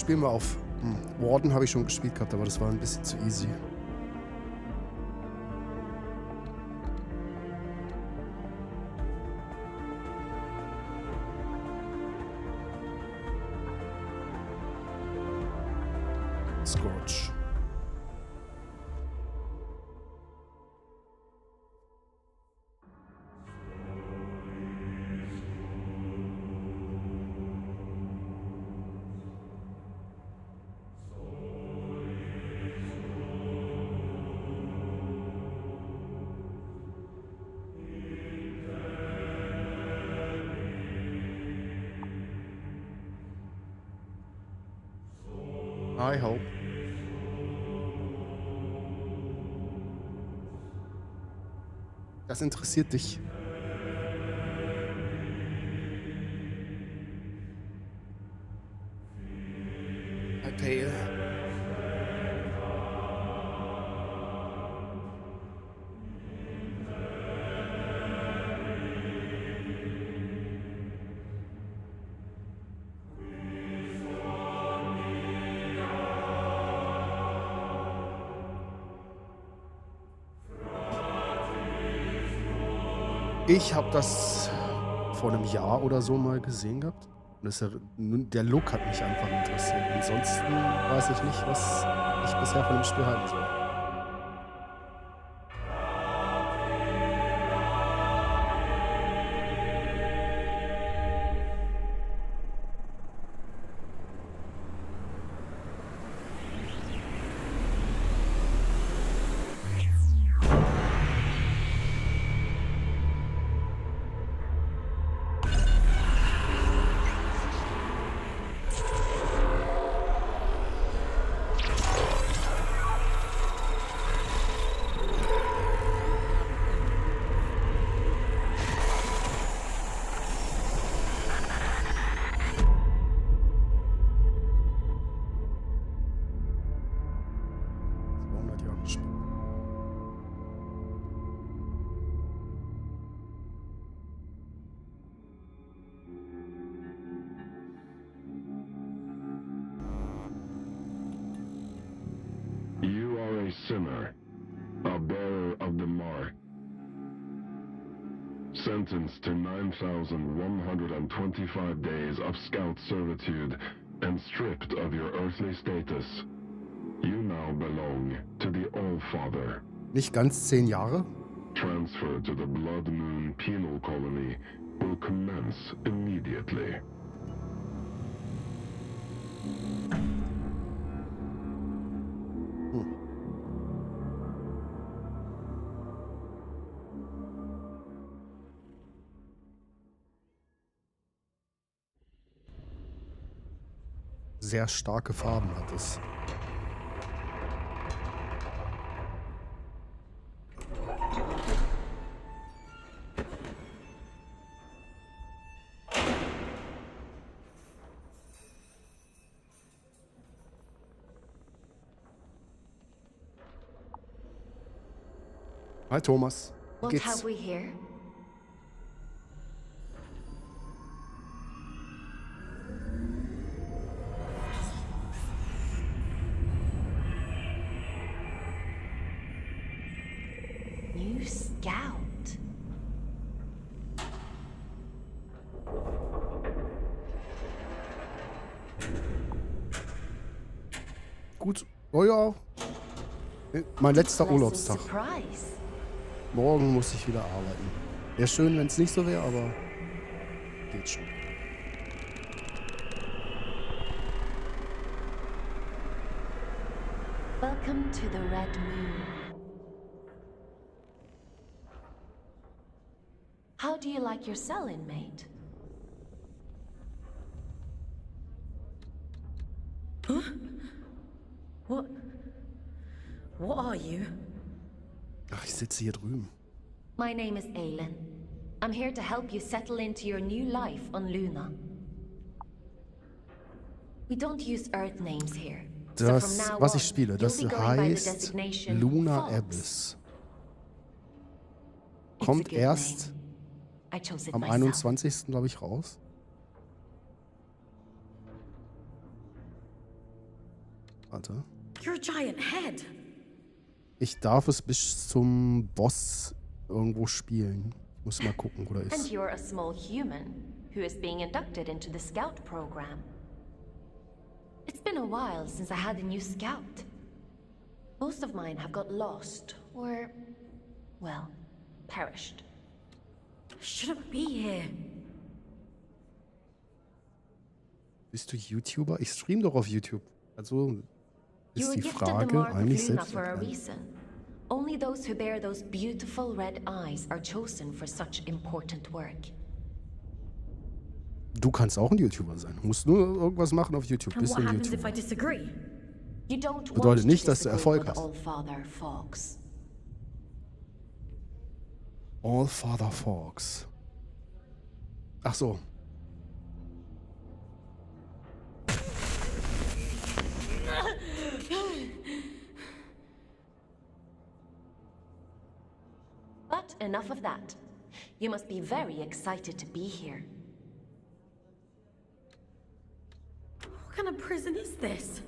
spielen wir auf. Warden habe ich schon gespielt gehabt, aber das war ein bisschen zu easy. Scorch. I hope. Das interessiert dich. I pale. Ich habe das vor einem Jahr oder so mal gesehen gehabt. Und das ist ja, der Look hat mich einfach interessiert. Ansonsten weiß ich nicht, was ich bisher von dem Spiel halten soll. Sinner, a bearer of the mark, sentenced to 9,125 days of scout servitude and stripped of your earthly status, you now belong to the All-Father. Nicht ganz 10 Jahre? Transfer to the Blood Moon Penal Colony will commence immediately. Sehr starke Farben hat es. Hi Thomas. Wie What geht's? have we here? New scout. Gut. Oh ja. Mein letzter Pleasant Urlaubstag. surprise. Morgen muss ich wieder arbeiten. Wäre schön, wenn es nicht so wäre, aber geht schon. Welcome to the Red Moon. How do you like your cell, inmate? Huh? What are you? Ach, ich sitze hier drüben. My name is Aylin. I'm here to help you settle into your new life on Luna. We don't use Earth names here. Das, was ich spiele, das heißt Luna Abyss. Kommt erst am 21. glaube ich raus. Warte. You're a giant head. Ich darf es bis zum Boss irgendwo spielen. Muss mal gucken, wo der And ist. you're a small human who is being inducted into the scout program. It's been a while since I had a new scout. Most of mine have got lost or, well, perished. Shouldn't be here. Bist du YouTuber? Ich stream doch auf YouTube. Also You ist were die gifted the Frage mark of eigentlich Luna for a selbsterklärend. reason. Only those who bear those beautiful red eyes are chosen for such important work. Du kannst auch ein YouTuber sein. Du musst nur irgendwas machen auf YouTube. And Bist what du ein happens if I YouTuber. disagree? You don't Bedeutet want nicht, to dass du disagree Erfolg with hast. All-Father Fox. All Father Fox. Ach so. But enough of that. You must be very excited to be here. What kind of prison is this?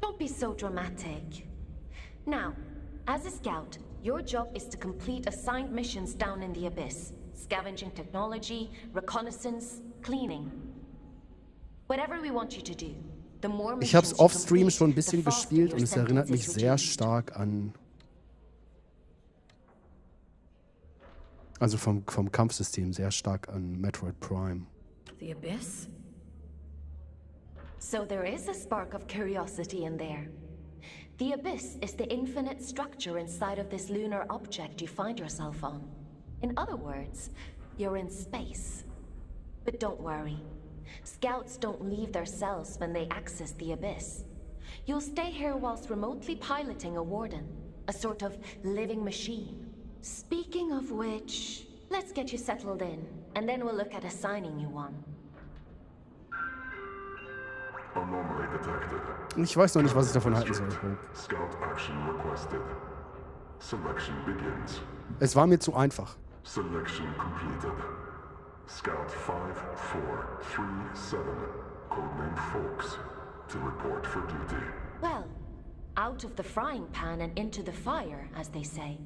Don't be so dramatic. Now, as a scout, your job is to complete assigned missions down in the abyss. Scavenging technology, reconnaissance, cleaning. Whatever we want you to do, the more Ich habe es missions you offstream complete, schon ein the bisschen faster gespielt your und es erinnert sentence mich is sehr reduced. stark an. Also vom Kampfsystem sehr stark an Metroid Prime. The Abyss? So there is a spark of curiosity in there. The Abyss is the infinite structure inside of this lunar object you find yourself on. In other words, you're in space. But don't worry. Scouts don't leave their cells when they access the Abyss. You'll stay here whilst remotely piloting a warden, a sort of living machine. Speaking of which, let's get you settled in, and then we'll look at assigning you one. Anomaly detected. Ich weiß noch nicht, was ich davon halten soll. Scout action requested. Selection begins. Es war mir zu einfach. Selection completed. Scout 5437, codename Fox, to report for duty. Well, out of the frying pan and into the fire, as they say.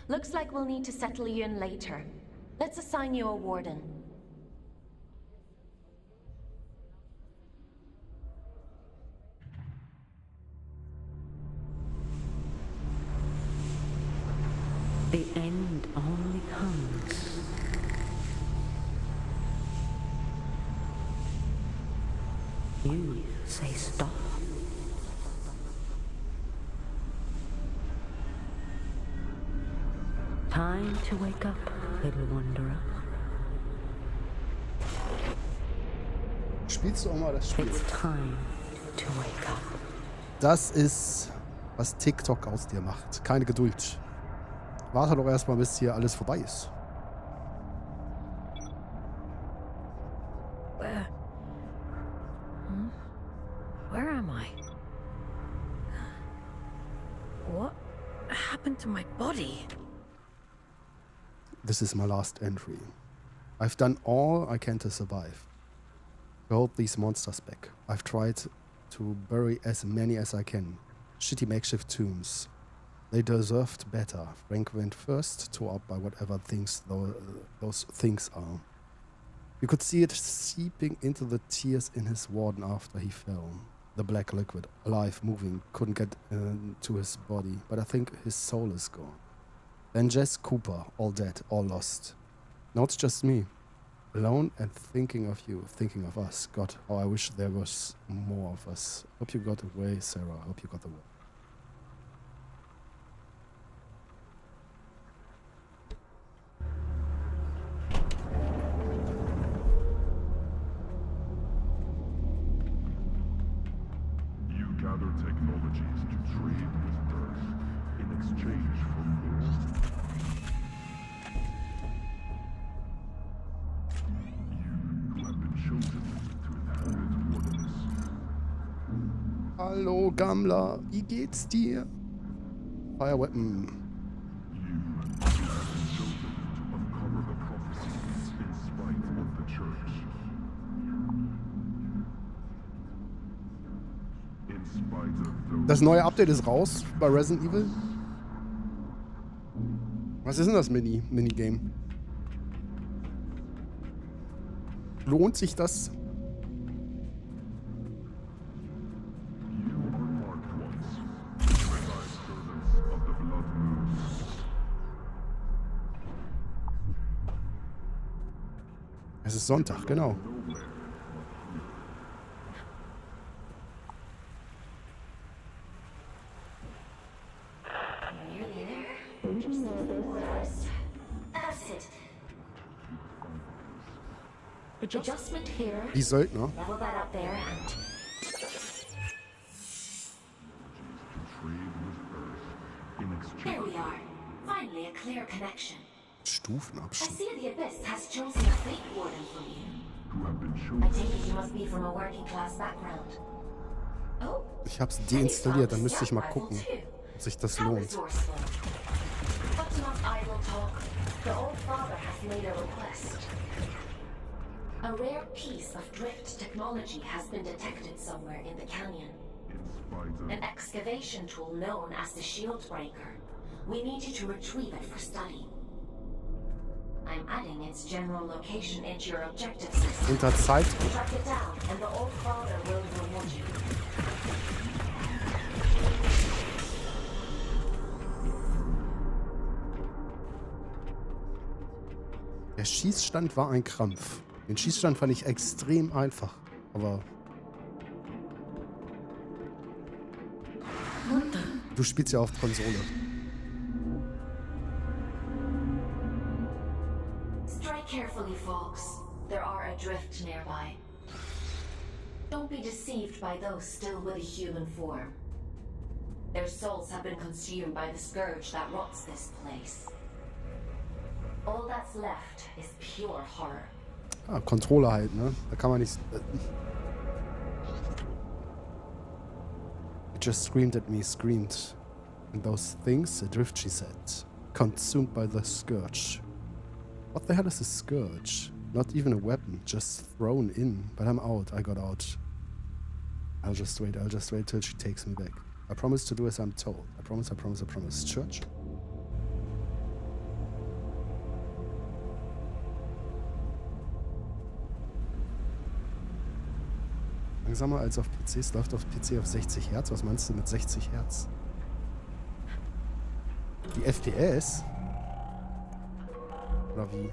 Looks like we'll need to settle you in later. Let's assign you a warden. The end only comes. You say stop. Time to wake up, little wanderer. Spielst du auch mal das Spiel? It's time to wake up. Das ist, was TikTok aus dir macht. Keine Geduld. Warte doch erstmal, bis hier alles vorbei ist. Where? Where am I? What happened to my body? This is my last entry. I've done all I can to survive. To hold these monsters back. I've tried to bury as many as I can. Shitty makeshift tombs. They deserved better. Frank went first, tore up by whatever things those things are. You could see it seeping into the tears in his warden after he fell. The black liquid, alive, moving, couldn't get to his body, but I think his soul is gone. Then Jess Cooper, all dead, all lost. Now it's just me, alone and thinking of you, thinking of us. God, how I wish there was more of us. Hope you got away, Sarah. Hope you got away. You gather technologies to trade with Earth in exchange for more. You have been chosen to inhabit Wilderness. Hallo Gammler, wie geht's dir? Fire Weapon. You have been chosen to uncover the prophecies in spite of the Church. Das neue Update ist raus bei Resident Evil. Was ist denn das Minigame? Lohnt sich das? Es ist Sonntag, genau. Adjustment here. Die Söldner. Level that up there and there we are. Finally a clear connection. I Stufenabschnitt. see the Abyss has chosen a fate warden for you. I take it you must be from a working class background. Oh, Ich hab's deinstalliert, dann müsste ich mal gucken, ob sich das how lohnt. resourceful. But enough idle talk. The old father has made a request. A rare piece of drift technology has been detected somewhere in the canyon. An excavation tool known as the Shield Breaker. We need you to retrieve it for study. I'm adding its general location into your objective system. Unter Zeit. Track it down, and the old father will reward you. Der Schießstand war ein Krampf. Den Schießstand fand ich extrem einfach. Aber du spielst ja auf Konsole. Strike carefully, folks. There are adrift nearby. Don't be deceived by those still with a human form. Their souls have been consumed by the scourge that rots this place. All that's left is pure horror. Ah, Controller halt, ne? Da kann man nicht... It just screamed at me, screamed. And those things adrift, she said. Consumed by the scourge. What the hell is a scourge? Not even a weapon, just thrown in. But I'm out, I got out. I'll just wait till she takes me back. I promise to do as I'm told. I promise. Church? Langsamer als auf PCs, läuft auf PC auf 60 Hertz. Was meinst du mit 60 Hertz? Die FPS? Oder wie?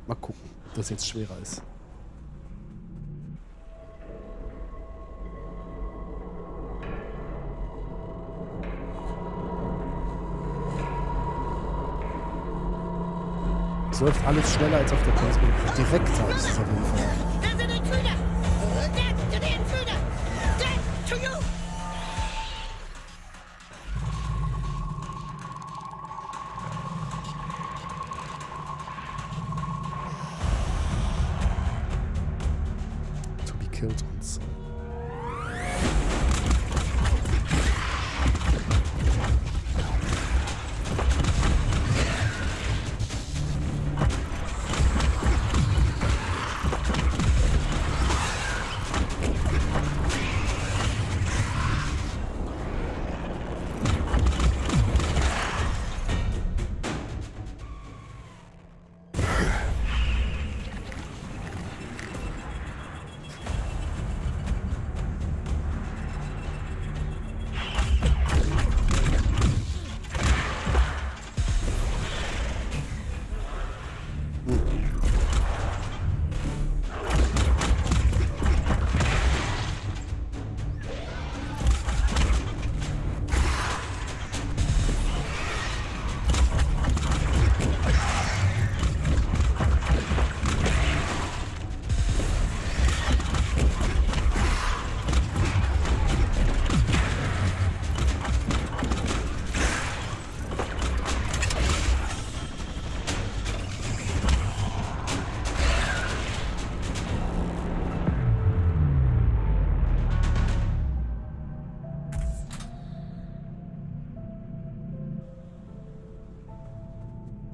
Mal gucken, ob das jetzt schwerer ist. Es läuft alles schneller als auf der Konsole. Direkter ist es auf jeden Fall. There's an intruder! Death to the intruder! Death to you! To be killed uns.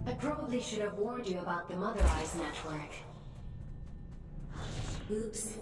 I probably should have warned you about the Mother Eyes network. Oops.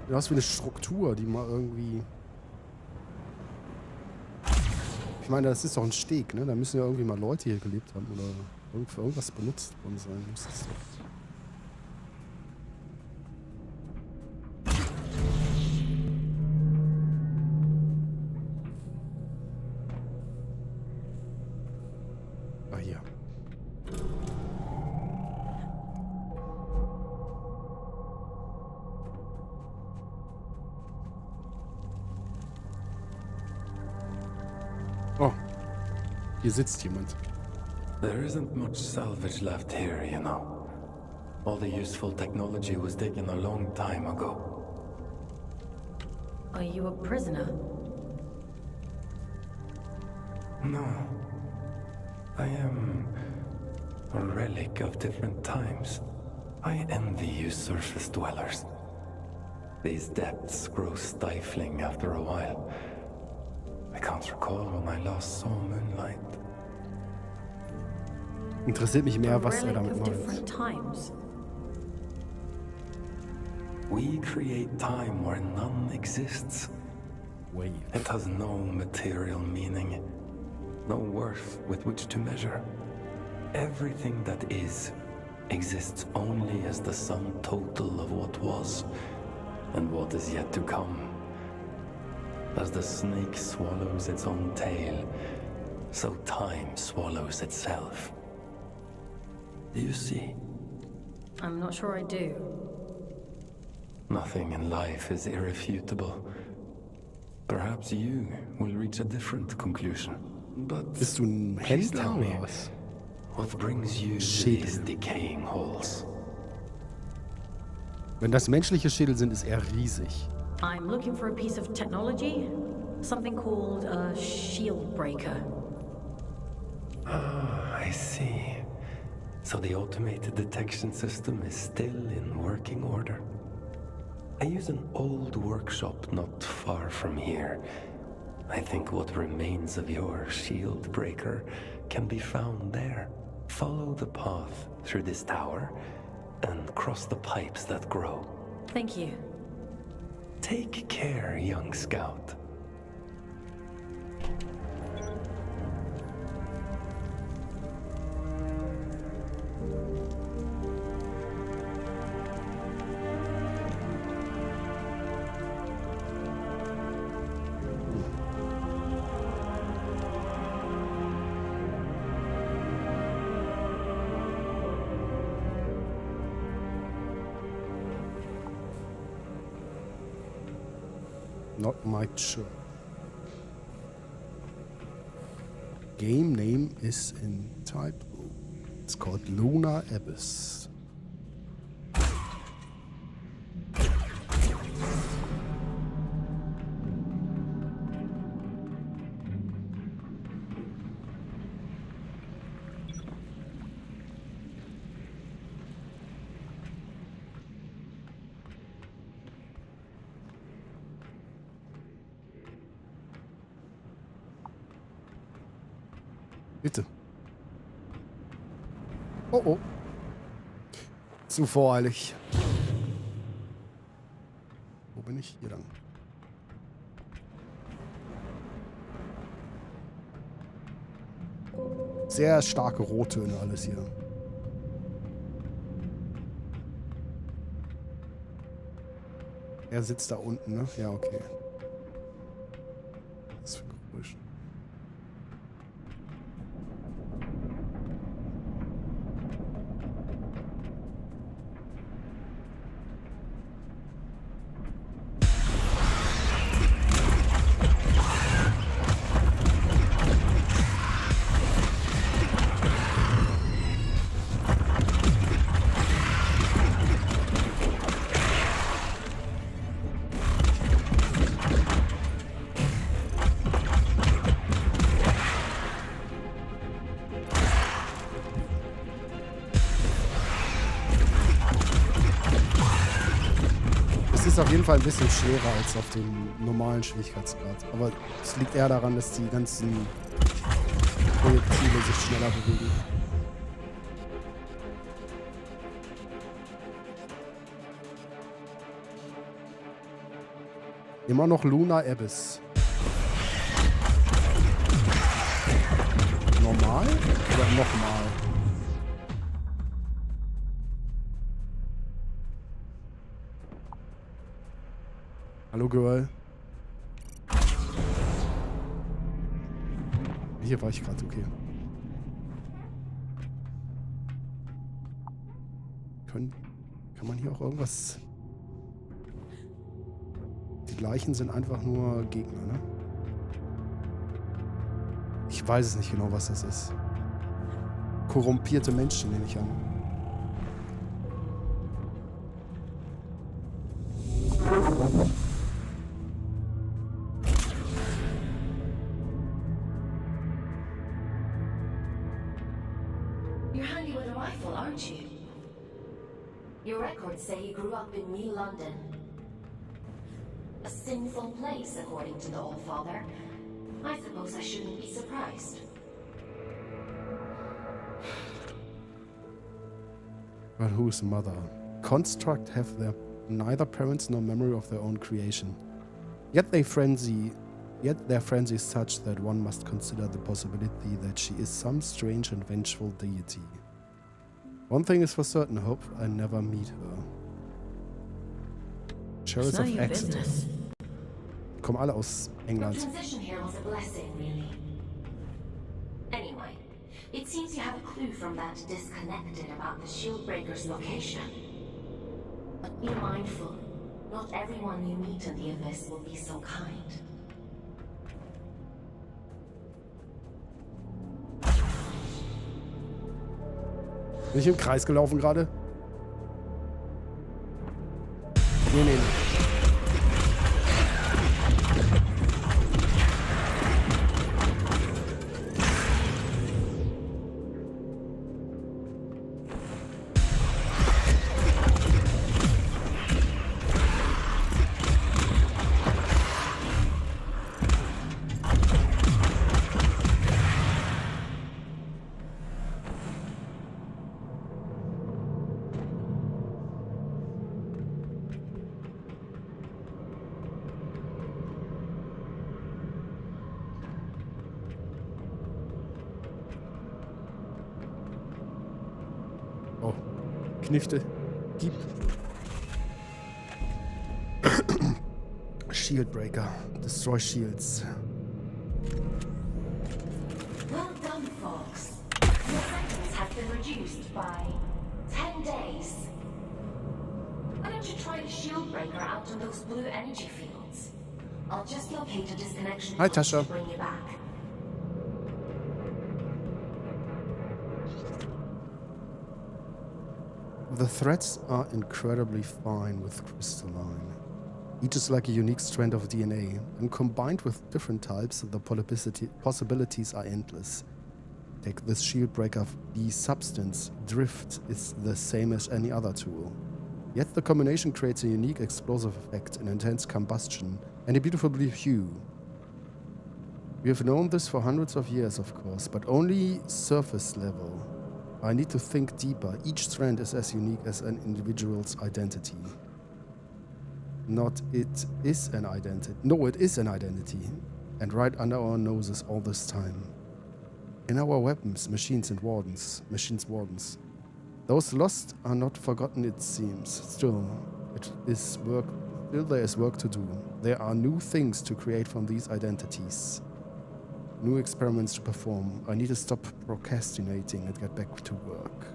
Du hast wie eine Struktur, die mal irgendwie... Ich meine, das ist doch ein Steg, ne? Da müssen ja irgendwie mal Leute hier gelebt haben oder für irgendwas benutzt worden sein. Muss das doch. Ah, hier. Oh, hier sitzt jemand. There isn't much salvage left here, you know. All the useful technology was taken a long time ago. Are you a prisoner? No. I am a relic of different times. I envy you surface dwellers. These depths grow stifling after a while. I can't recall when I last saw moonlight. Interessiert mich mehr, A was er relic damit of meint. different times. We create time where none exists. Wave. It has no material meaning, no worth with which to measure. Everything that is exists only as the sum total of what was and what is yet to come. As the snake swallows its own tail, so time swallows itself. Do you see? I'm not sure I do. Nothing in life is irrefutable. Perhaps you will reach a different conclusion. But Bist du ein please Händler tell me, oder was? what brings you to Schädel. these decaying halls? Wenn das menschliche Schädel sind, ist er riesig. I'm looking for a piece of technology. Something called a shield breaker. Ah, I see. So the automated detection system is still in working order. I use an old workshop not far from here. I think what remains of your shield breaker can be found there. Follow the path through this tower and cross the pipes that grow. Thank you. Take care, young scout. Not my sure. Game name is in type. It's called Lunar Abyss. Bitte. Oh oh. Zu voreilig. Wo bin ich? Hier lang. Sehr starke Rottöne alles hier. Er sitzt da unten, ne? Ja, okay. Was ist für ein Geräusch? ist auf jeden Fall ein bisschen schwerer als auf dem normalen Schwierigkeitsgrad. Aber es liegt eher daran, dass die ganzen Projektile sich schneller bewegen. Immer noch Lunar Abyss. Normal oder nochmal? Hallo Girl. Hier war ich gerade, okay. Kann man hier auch irgendwas... Die Leichen sind einfach nur Gegner, ne? Ich weiß es nicht genau, was das ist. Korrumpierte Menschen, nehme ich an. You're handy with a rifle, aren't you? Your records say you grew up in New London. A sinful place, according to the Allfather. I suppose I shouldn't be surprised. But whose mother? Construct have neither parents nor memory of their own creation. Yet their frenzy is such that one must consider the possibility that she is some strange and vengeful deity. One thing is for certain, hope I never meet her. Sheriffs of Exeter. Kommen alle aus England. The transition here was a blessing, really. Anyway, it seems you have a clue from that disconnected about the Shieldbreaker's location. But be mindful, not everyone you meet in the Abyss will be so kind. Bin ich im Kreis gelaufen gerade? Nee. Oh, Knifte. Gib. Shieldbreaker. Destroy shields. Well done, folks. Your sentence has been reduced by 10 days. Why don't you try the Shieldbreaker out in those blue energy fields? I'll just locate a disconnection Hi, point Tasha. to bring you back. The threads are incredibly fine with crystalline. Each is like a unique strand of DNA, and combined with different types, the possibilities are endless. Take this Shieldbreaker, the substance, drift, is the same as any other tool. Yet the combination creates a unique explosive effect, an intense combustion, and a beautiful blue hue. We have known this for hundreds of years, of course, but only surface level. I need to think deeper. Each strand is as unique as an individual's identity. It is an identity. And right under our noses all this time. In our weapons, machines wardens. Those lost are not forgotten, it seems. Still there is work to do. There are new things to create from these identities. New experiments to perform. I need to stop procrastinating and get back to work.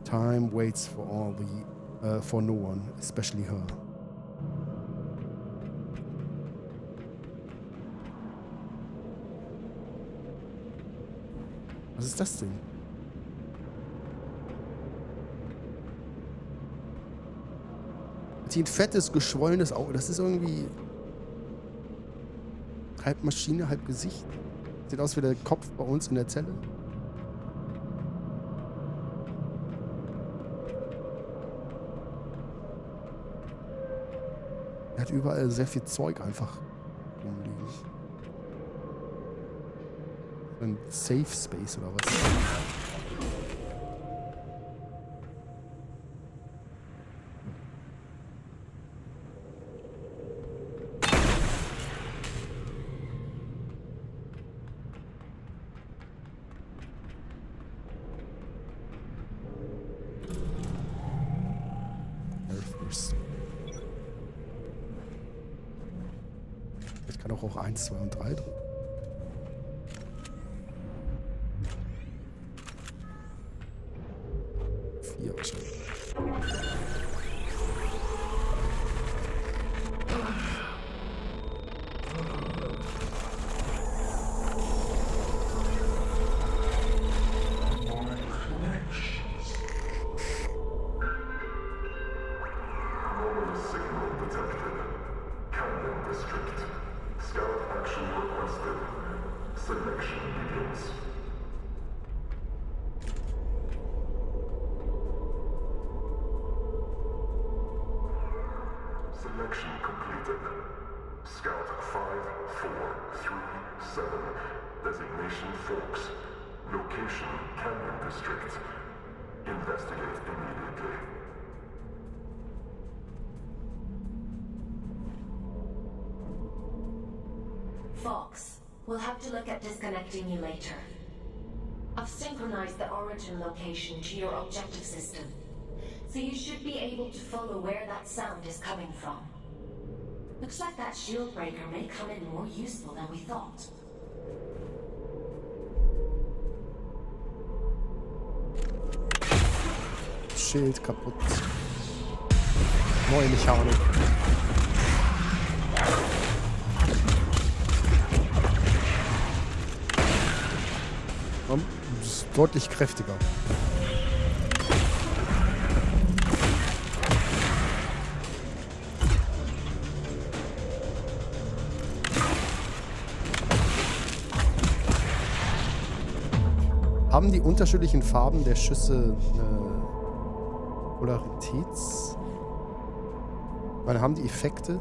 Time waits for no one, especially her. Was ist das denn? Hat die ein fettes, geschwollenes Auge? Das ist irgendwie halb Maschine, halb Gesicht. Sieht aus wie der Kopf bei uns in der Zelle. Er hat überall sehr viel Zeug einfach rumliegen. Ein Safe Space oder was? Ich kann auch 1, 2 und 3 drücken. Wahrscheinlich. Selection completed. Scout 5437. Designation Forks. Location Canyon District. Investigate immediately. Fox, we'll have to look at disconnecting you later. I've synchronized the origin location to your objective system, so you should be able to follow where that sound is coming from. Looks like that shield breaker may come in more useful than we thought. Schild kaputt. Neue Mechanik. Ist deutlich kräftiger. Haben die unterschiedlichen Farben der Schüsse eine Polaritäts... Ich meine, haben die Effekte?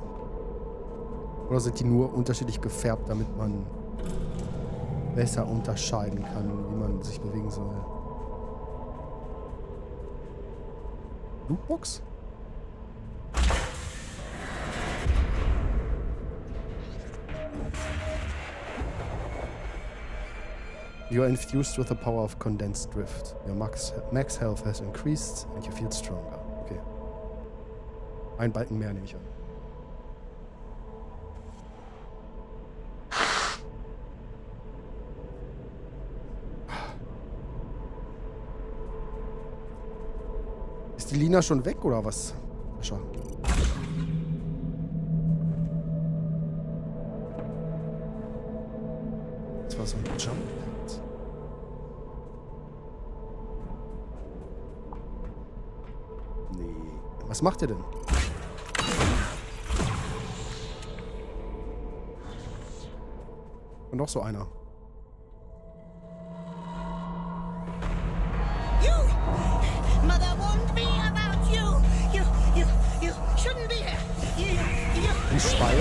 Oder sind die nur unterschiedlich gefärbt, damit man besser unterscheiden kann, wie man sich bewegen soll? Lootbox? You are infused with the power of condensed drift. Your max health has increased and you feel stronger. Okay. Ein Balken mehr nehme ich an. Ist die Lina schon weg oder was? Sascha. Das war so ein Jump. Nee. Was macht ihr denn? Und noch so einer. You! Mother won't be about you! You shouldn't be here! You Ein Schwein.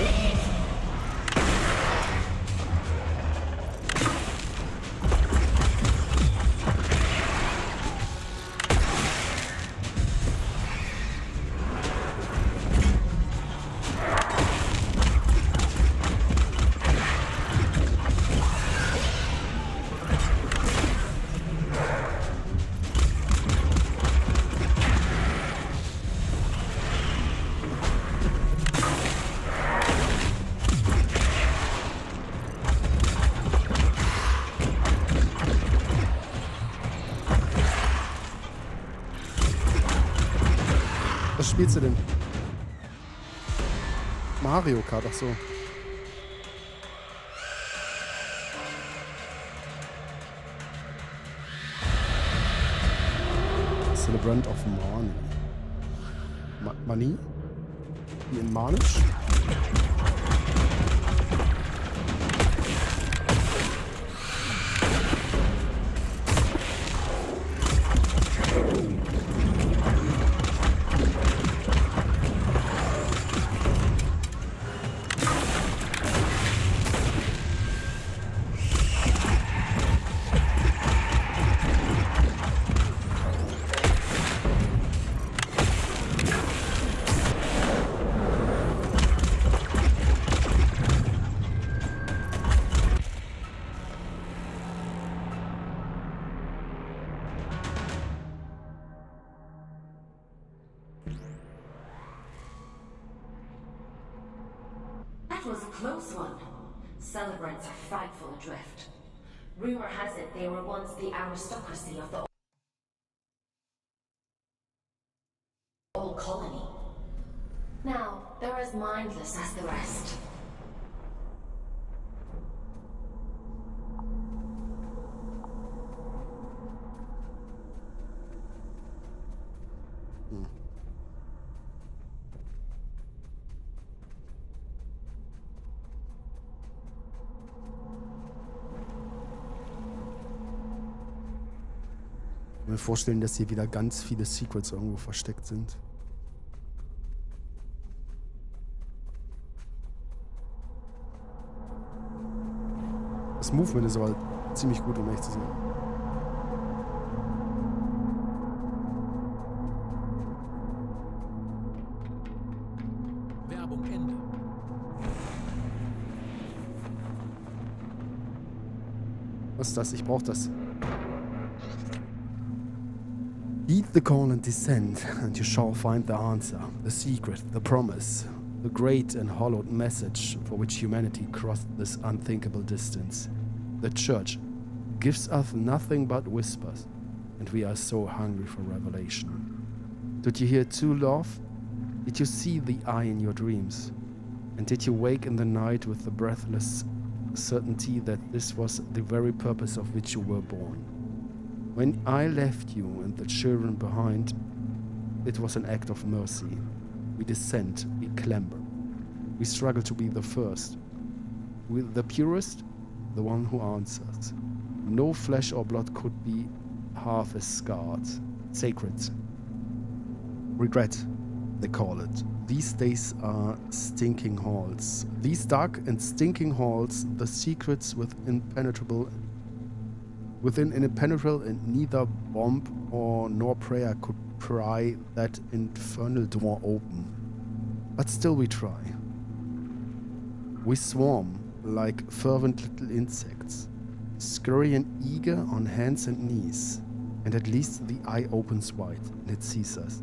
Was spielst du denn? Mario Kart, ach so. Celebrant of Mani. Mani? Wie in Manisch? That was a close one. Celebrants are frightful adrift. Rumor has it they were once the aristocracy of the old colony. Now, they're as mindless as the rest. Ich kann mir vorstellen, dass hier wieder ganz viele Secrets irgendwo versteckt sind. Das Movement ist aber ziemlich gut, um ehrlich zu sein. Werbung Ende. Was ist das? Ich brauche das. Heed the call and descend, and you shall find the answer, the secret, the promise, the great and hallowed message for which humanity crossed this unthinkable distance. The Church gives us nothing but whispers, and we are so hungry for revelation. Did you hear true love? Did you see the eye in your dreams? And did you wake in the night with the breathless certainty that this was the very purpose of which you were born? When I left you and the children behind, it was an act of mercy. We descend, we clamber. We struggle to be the first. With the purest, the one who answers. No flesh or blood could be half as scarred. Sacred. Regret, they call it. These days are stinking halls. These dark and stinking halls, the secrets within impenetrable, and neither bomb nor prayer could pry that infernal door open. But still we try. We swarm like fervent little insects, scurry and eager on hands and knees, and at least the eye opens wide and it sees us.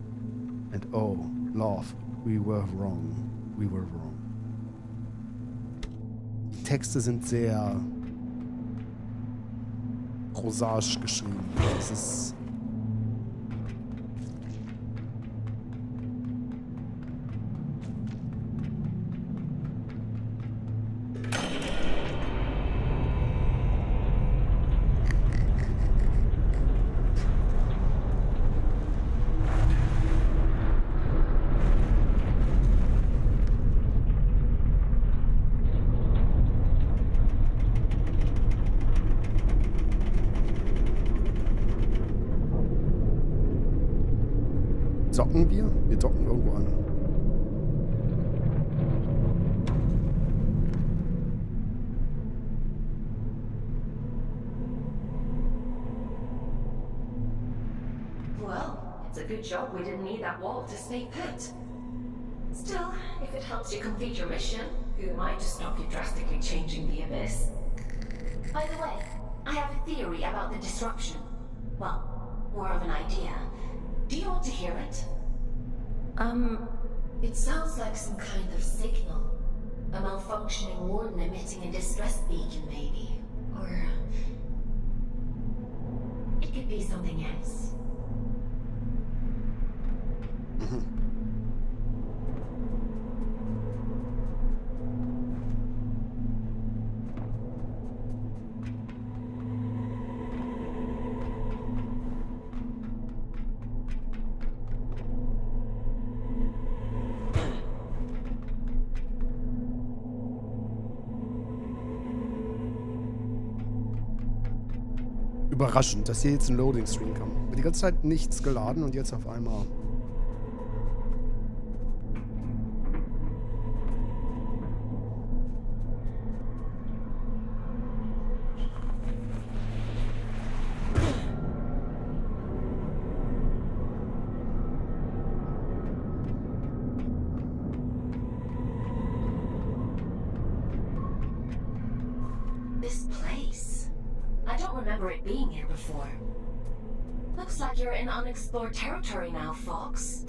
And oh, love, we were wrong. We were wrong. Die Texte sind sehr prosaisch geschrieben. Es ist docken wir? Wir docken irgendwo an. Well, it's a good job we didn't need that wall to stay put. Still, if it helps you complete your mission, who am I to stop you drastically changing the abyss? By the way, I have a theory about the disruption. Well, more of an idea. Do you want to hear it? It sounds like some kind of signal. A malfunctioning warden emitting a distress beacon, maybe. Or it could be something else. Überraschend, dass hier jetzt ein Loading Screen kam. Die ganze Zeit nichts geladen und jetzt auf einmal. This place. I don't remember it being here before. Looks like you're in unexplored territory now, Fox.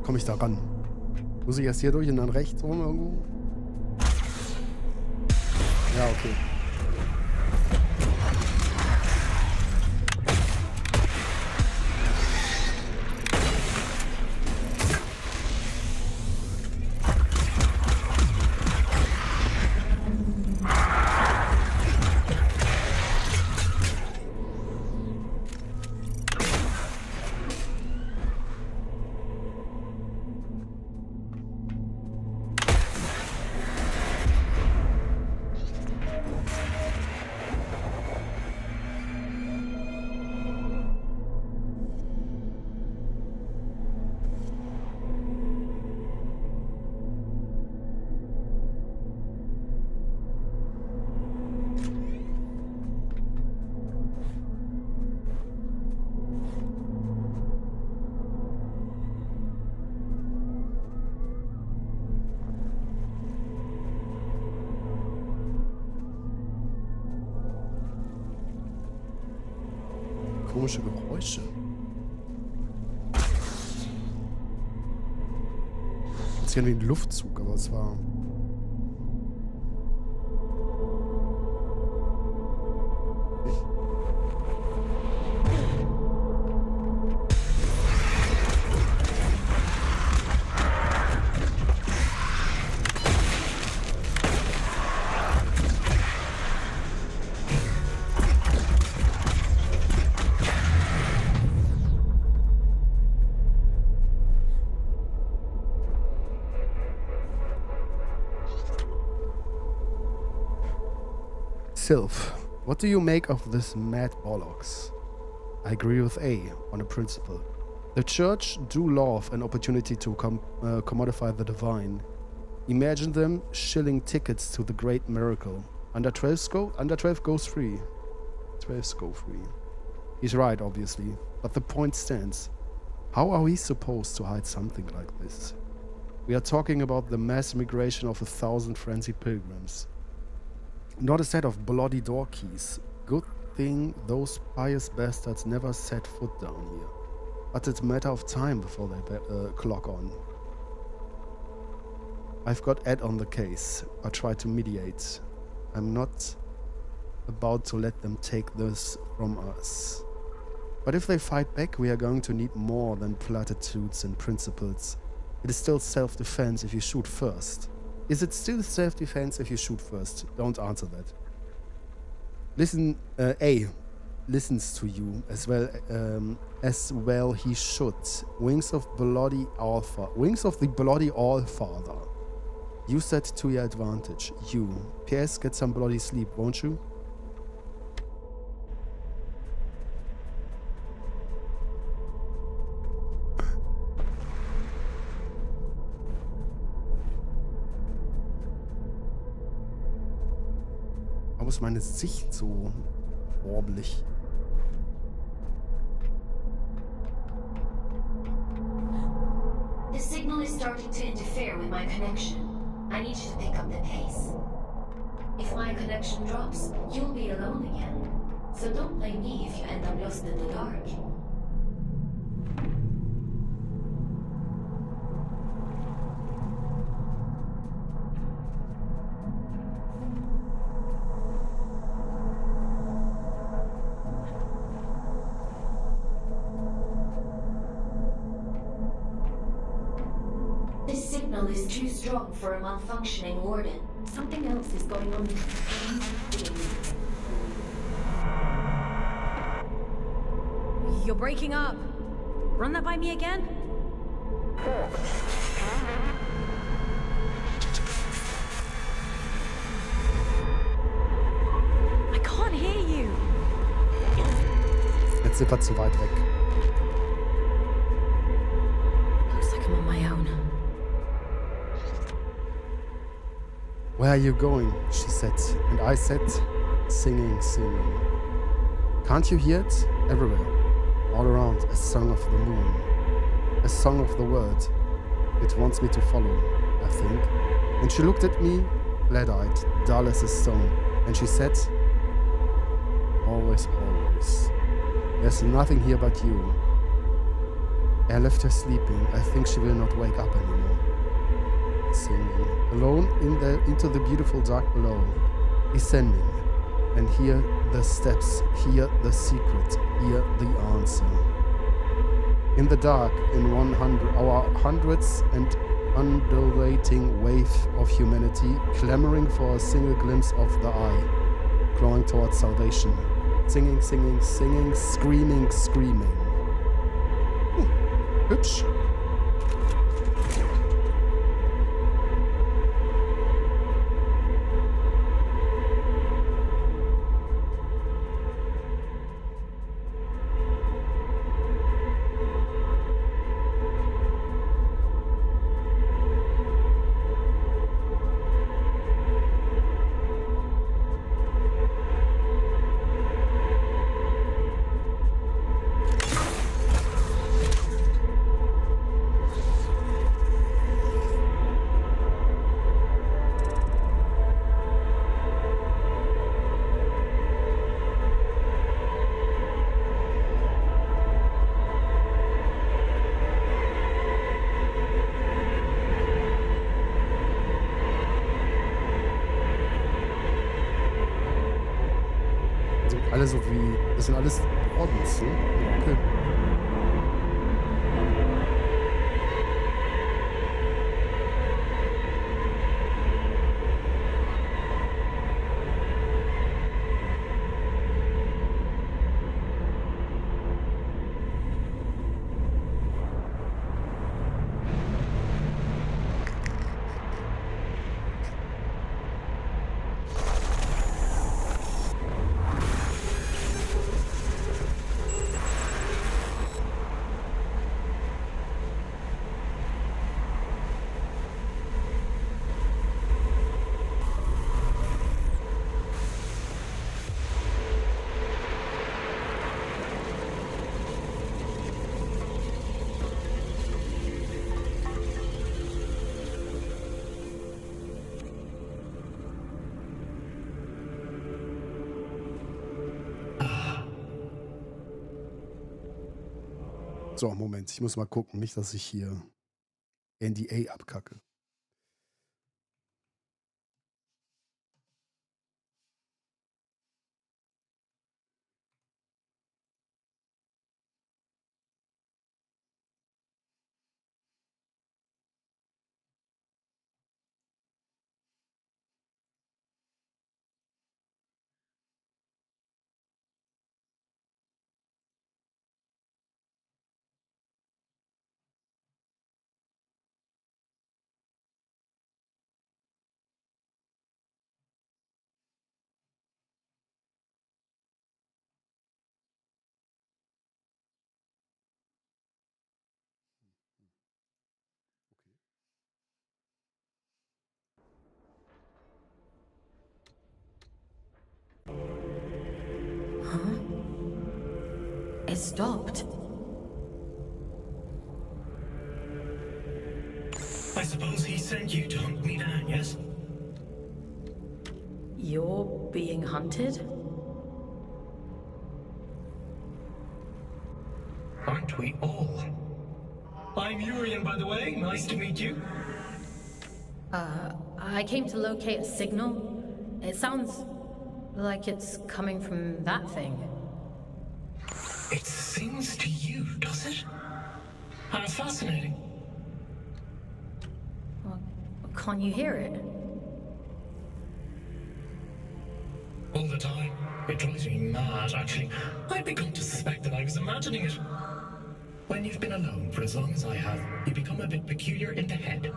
Komme ich da ran? Muss ich erst hier durch und dann rechts rum irgendwo? Ja, okay. Komische Geräusche. Das ist wie ein Luftzug, aber es war... Sylph, what do you make of this mad bollocks? I agree with A on a principle. The church do love an opportunity to commodify the divine. Imagine them shilling tickets to the great miracle. Under 12 goes free. 12 go free. He's right, obviously, but the point stands. How are we supposed to hide something like this? We are talking about the mass migration of 1,000 frenzied pilgrims. Not a set of bloody door keys. Good thing those pious bastards never set foot down here. But it's a matter of time before they clock on. I've got Ed on the case. I try to mediate. I'm not about to let them take this from us. But if they fight back, we are going to need more than platitudes and principles. It is still self-defense if you shoot first. Is it still self-defense if you shoot first? Don't answer that. Listen, A listens to you as well he should. Wings of the bloody All-Father. Use that to your advantage. You. P.S. Get some bloody sleep, won't you? Warum ist meine Sicht so wobblig? The signal is starting to interfere with my connection. I need you to pick up the pace. If my connection drops, you'll be alone again. So don't blame me if you end up lost in the dark. This signal is too strong for a malfunctioning warden. Something else is going on. You're breaking up. Run that by me again? I can't hear you. Jetzt sind wir zu weit weg. Looks like I'm on my own. Where are you going? She said. And I said, singing, singing. Can't you hear it? Everywhere. All around. A song of the moon. A song of the world. It wants me to follow, I think. And she looked at me, flat-eyed, dull as a stone. And she said, always, always. There's nothing here but you. I left her sleeping. I think she will not wake up anymore. Singing. Alone into the beautiful dark below. Descending. And hear the steps. Hear the secret. Hear the answer. In the dark, in our hundreds and undulating wave of humanity, clamoring for a single glimpse of the eye, clawing towards salvation. Singing, singing, singing, screaming, screaming. Hübsch. Alle so wie, das sind alles Ordens, ne? Okay. So, Moment, ich muss mal gucken, nicht, dass ich hier NDA abkacke. It stopped. I suppose he sent you to hunt me down, yes? You're being hunted? Aren't we all? I'm Urian, by the way. Nice to meet you. I came to locate a signal. It sounds like it's coming from that thing. It sings to you, does it? How fascinating. Well, can't you hear it? All the time. It drives me mad, actually. I've begun to suspect that I was imagining it. When you've been alone for as long as I have, you become a bit peculiar in the head.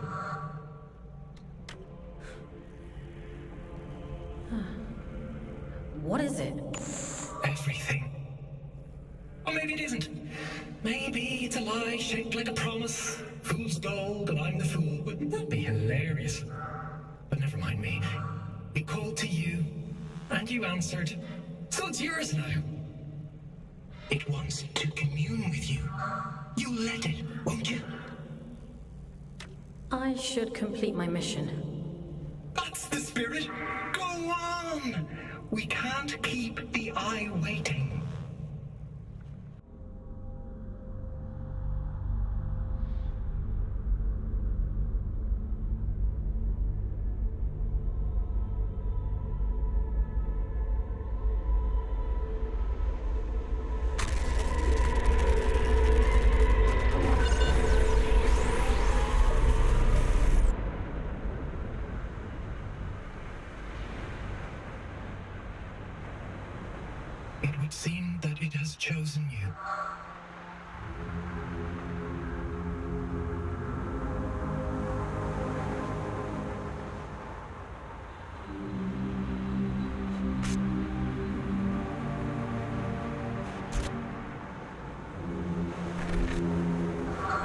What is it? Everything. Or maybe it isn't. Maybe it's a lie shaped like a promise. Fool's gold and I'm the fool. Wouldn't that be hilarious? But never mind me. It called to you, and you answered. So it's yours now. It wants to commune with you. You'll let it, won't you? I should complete my mission. That's the spirit. Go on. We can't keep the eye waiting. it seem that it has chosen you.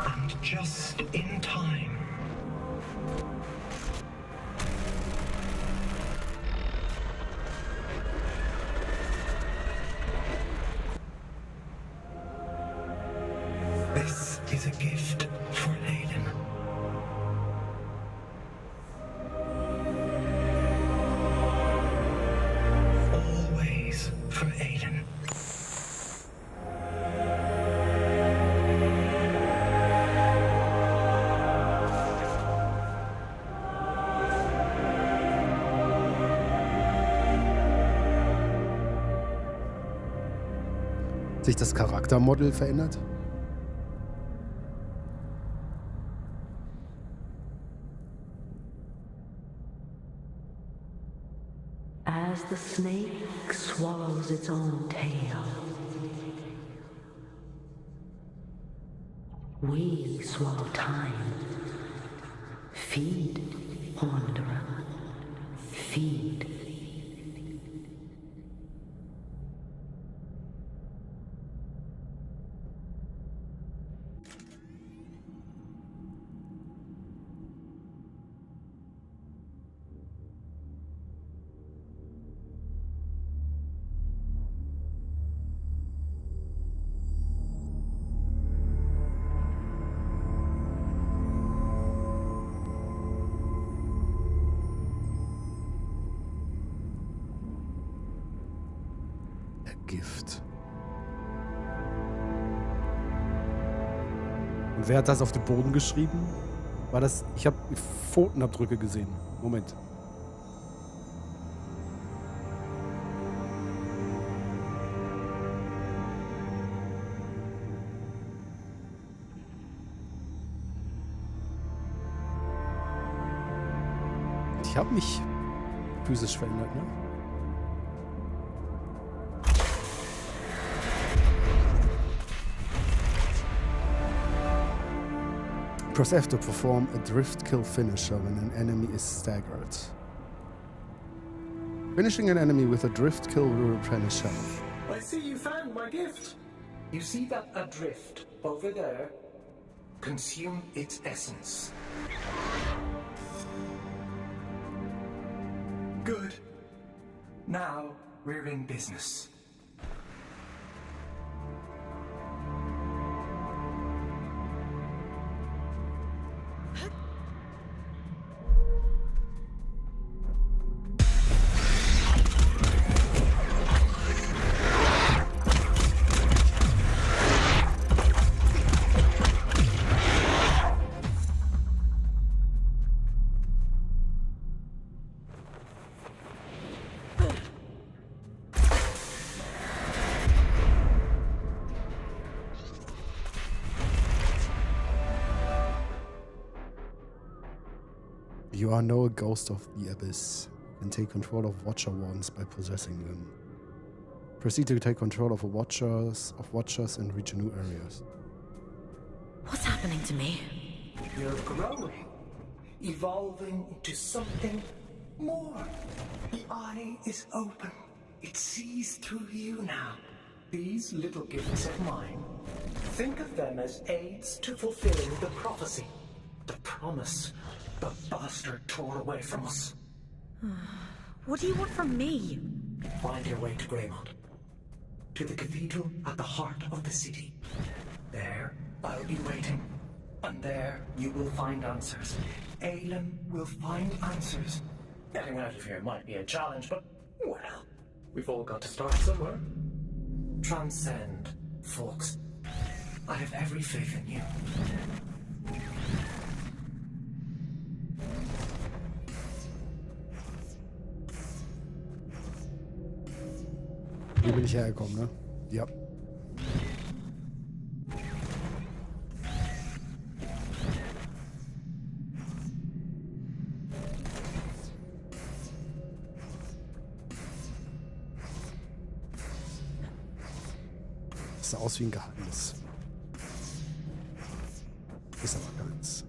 And just in time. This is a gift for Aiden. Always for Aiden. Sich das Charaktermodell verändert? As the snake swallows its own tail, we swallow time. Feed, wanderer. Feed. Gift. Und wer hat das auf den Boden geschrieben? War das... Ich habe Pfotenabdrücke gesehen. Moment. Ich habe mich physisch verändert, ne? Press F to perform a drift kill finisher when an enemy is staggered. Finishing an enemy with a drift kill will replenish health. I see you found my gift. You see that adrift over there? Consume its essence. Good. Now we're in business. You are now a ghost of the abyss and take control of Watcher wands by possessing them. Proceed to take control of Watchers and reach new areas. What's happening to me? You're growing, evolving into something more. The eye is open. It sees through you now. These little gifts of mine, think of them as aids to fulfilling the prophecy, the promise the bastard tore away from us. What do you want from me? Find your way to Greymont, to the cathedral at the heart of the city. There, I'll be waiting, and there you will find answers. Aelin will find answers. Getting out of here might be a challenge, but, well, we've all got to start somewhere. Transcend, folks. I have every faith in you. Hier bin ich hergekommen, ne? Ja. sah aus wie ein Geheimnis. Ist aber keins.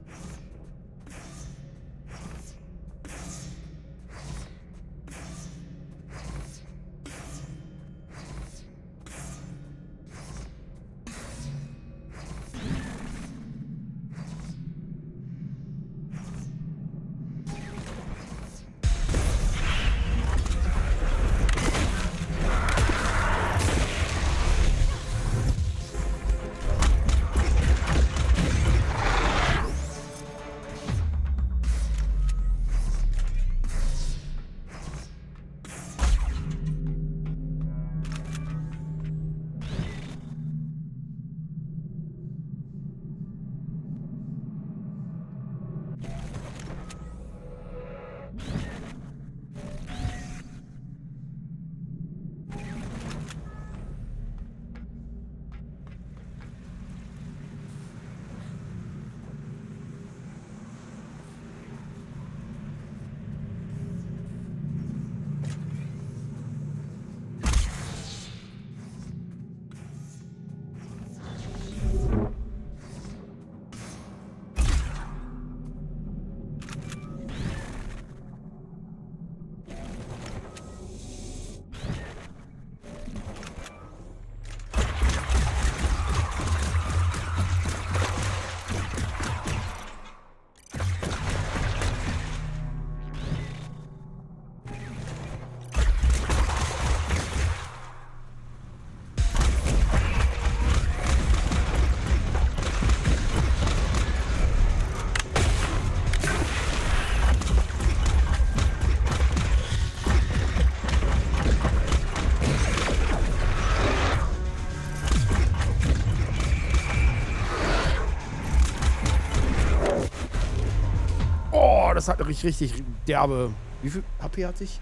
Das hat richtig derbe. Wie viel HP hatte ich?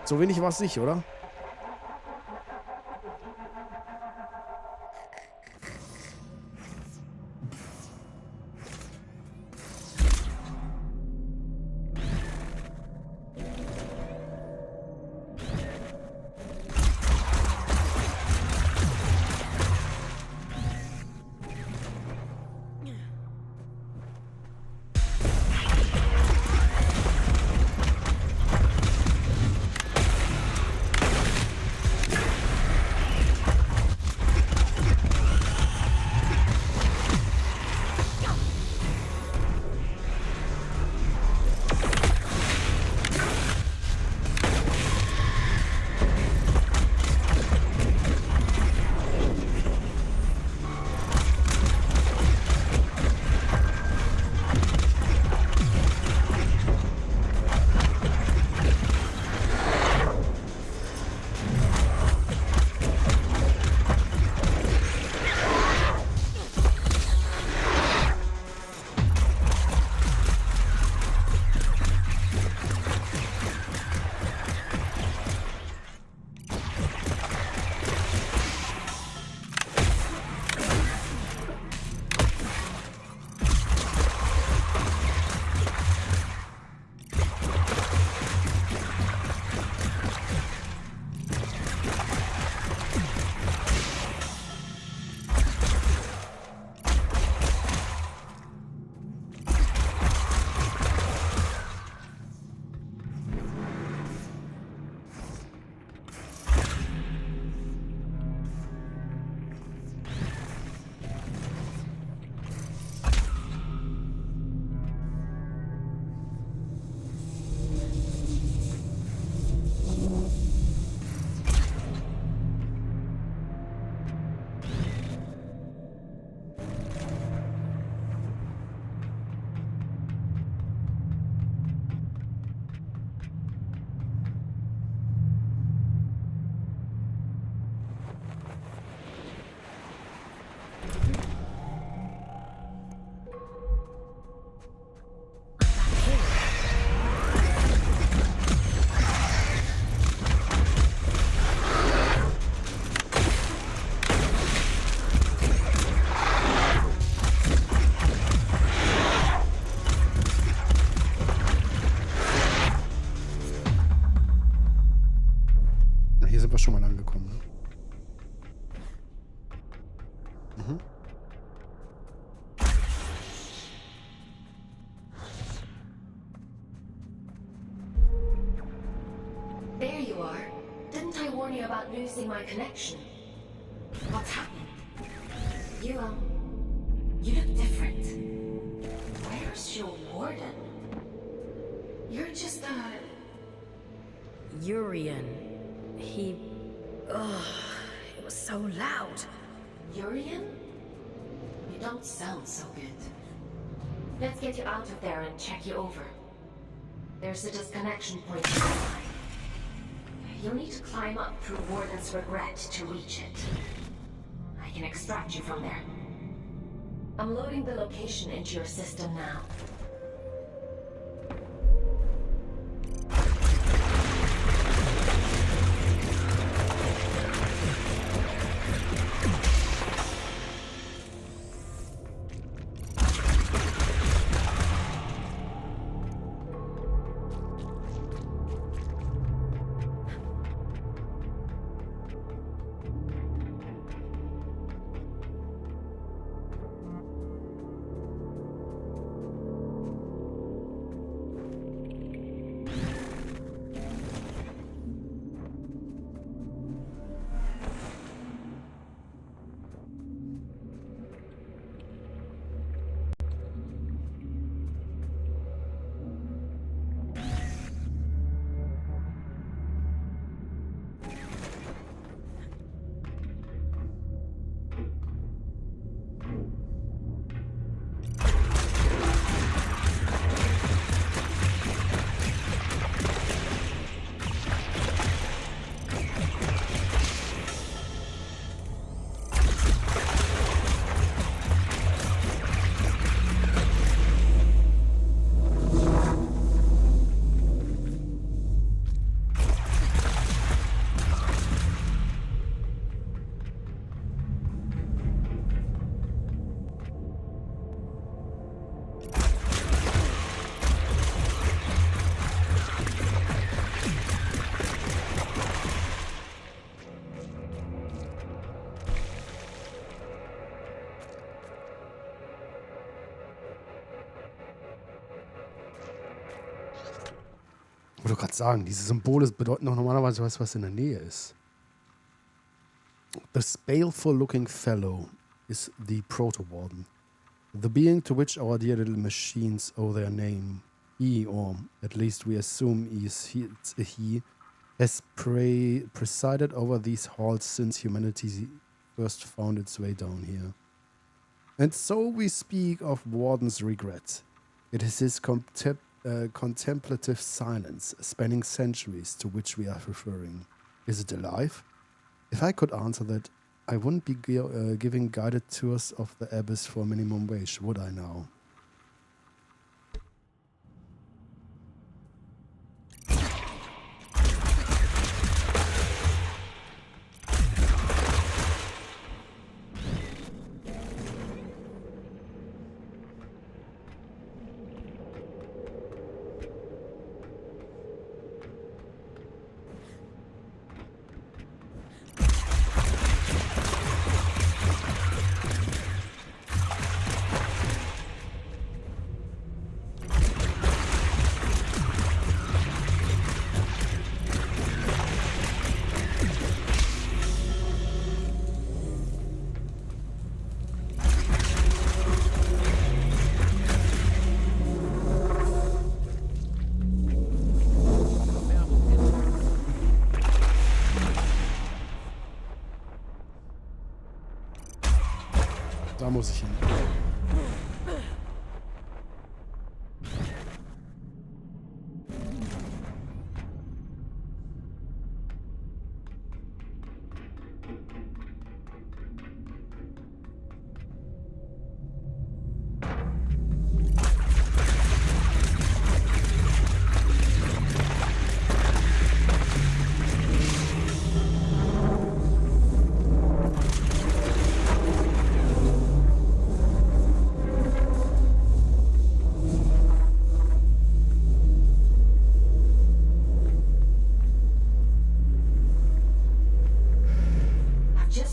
So wenig war es nicht, oder? There you are. Didn't I warn you about losing my connection? What's happened? You look different. Where's your warden? You're just Urian. He... Ugh, it was so loud. Urian? You don't sound so good. Let's get you out of there and check you over. There's a disconnection point nearby. You'll need to climb up through Warden's Regret to reach it. I can extract you from there. I'm loading the location into your system now. Ich wollte gerade sagen, diese Symbole bedeuten doch normalerweise was in der Nähe ist. This baleful-looking fellow is the Proto-Warden, the being to which our dear little machines owe their name. He, or at least we assume it's a he, has presided over these halls since humanity first found its way down here. And so we speak of Warden's regret. It is his contemplative silence, spanning centuries, to which we are referring. Is it alive? If I could answer that, I wouldn't be giving guided tours of the abyss for minimum wage, would I now? Da muss ich hin.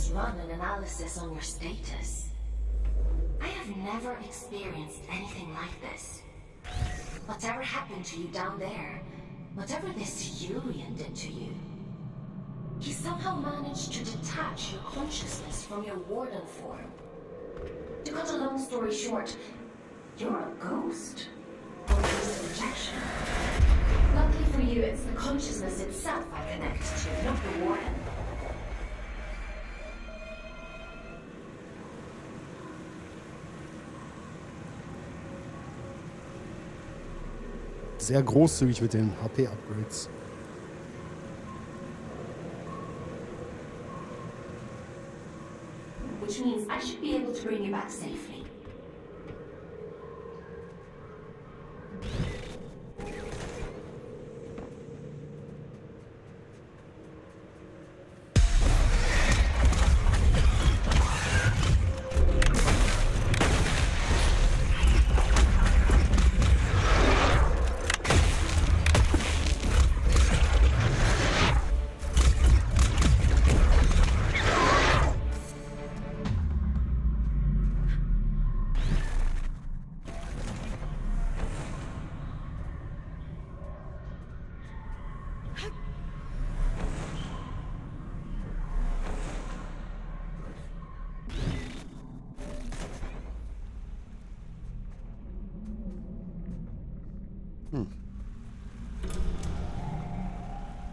just run an analysis on your status. I have never experienced anything like this. Whatever happened to you down there, whatever this Urian did to you, he somehow managed to detach your consciousness from your warden form. To cut a long story short, you're a ghost. Or at least a projection. Luckily for you, it's the consciousness itself I connect to, not the warden. Sehr großzügig mit den HP-Upgrades. Which means I should be able to bring you back safely.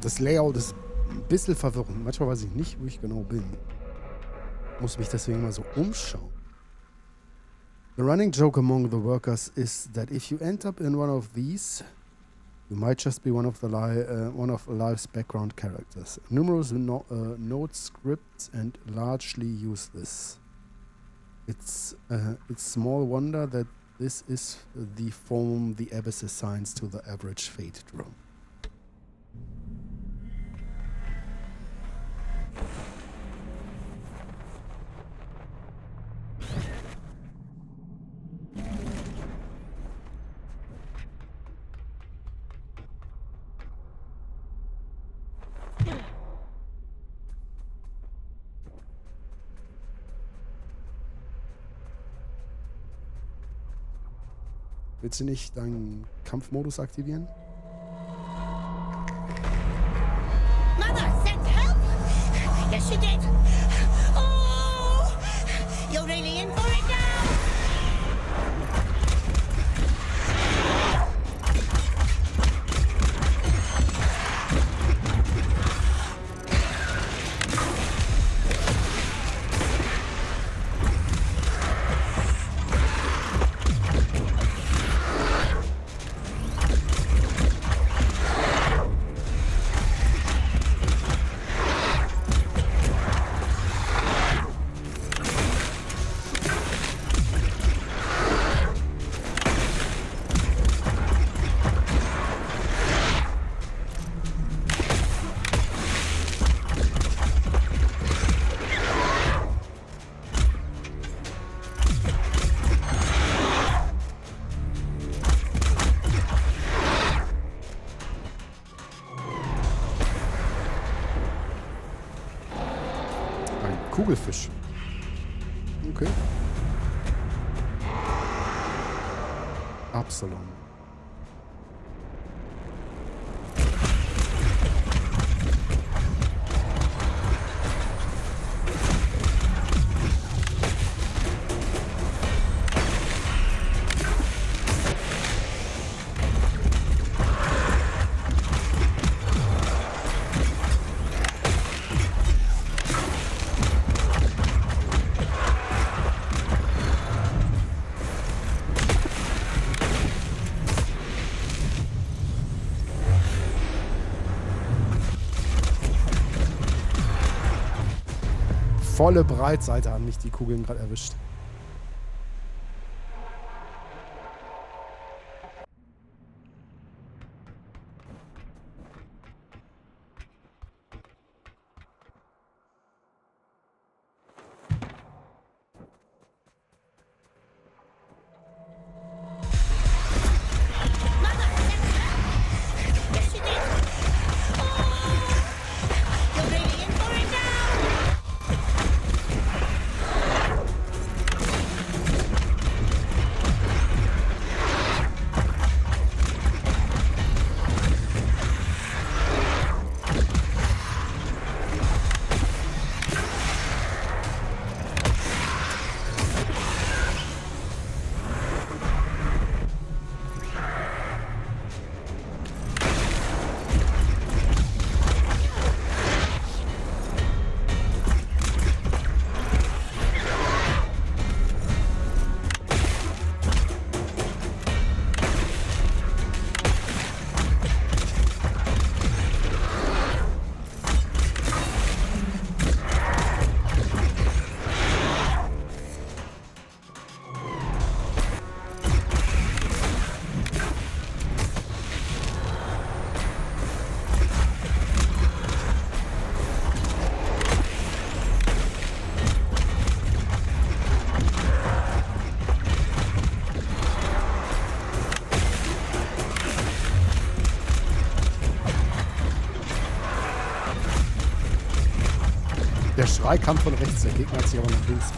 Das Layout ist ein bisschen verwirrend. Manchmal weiß ich nicht, wo ich genau bin. Muss mich deswegen mal so umschauen. The running joke among the workers is that if you end up in one of these, you might just be one of life's background characters. Numerous note scripts and largely useless. It's small wonder that this is the form the Abyss assigns to the average Fate drone. Willst du nicht deinen Kampfmodus aktivieren? Mother sent help? Yes, she did. Oh! You're really in for it now? Kugelfisch. Okay. Absalom. Volle Breitseite haben mich die Kugeln gerade erwischt. Schrei kam von rechts, der Gegner hat sich aber nach links.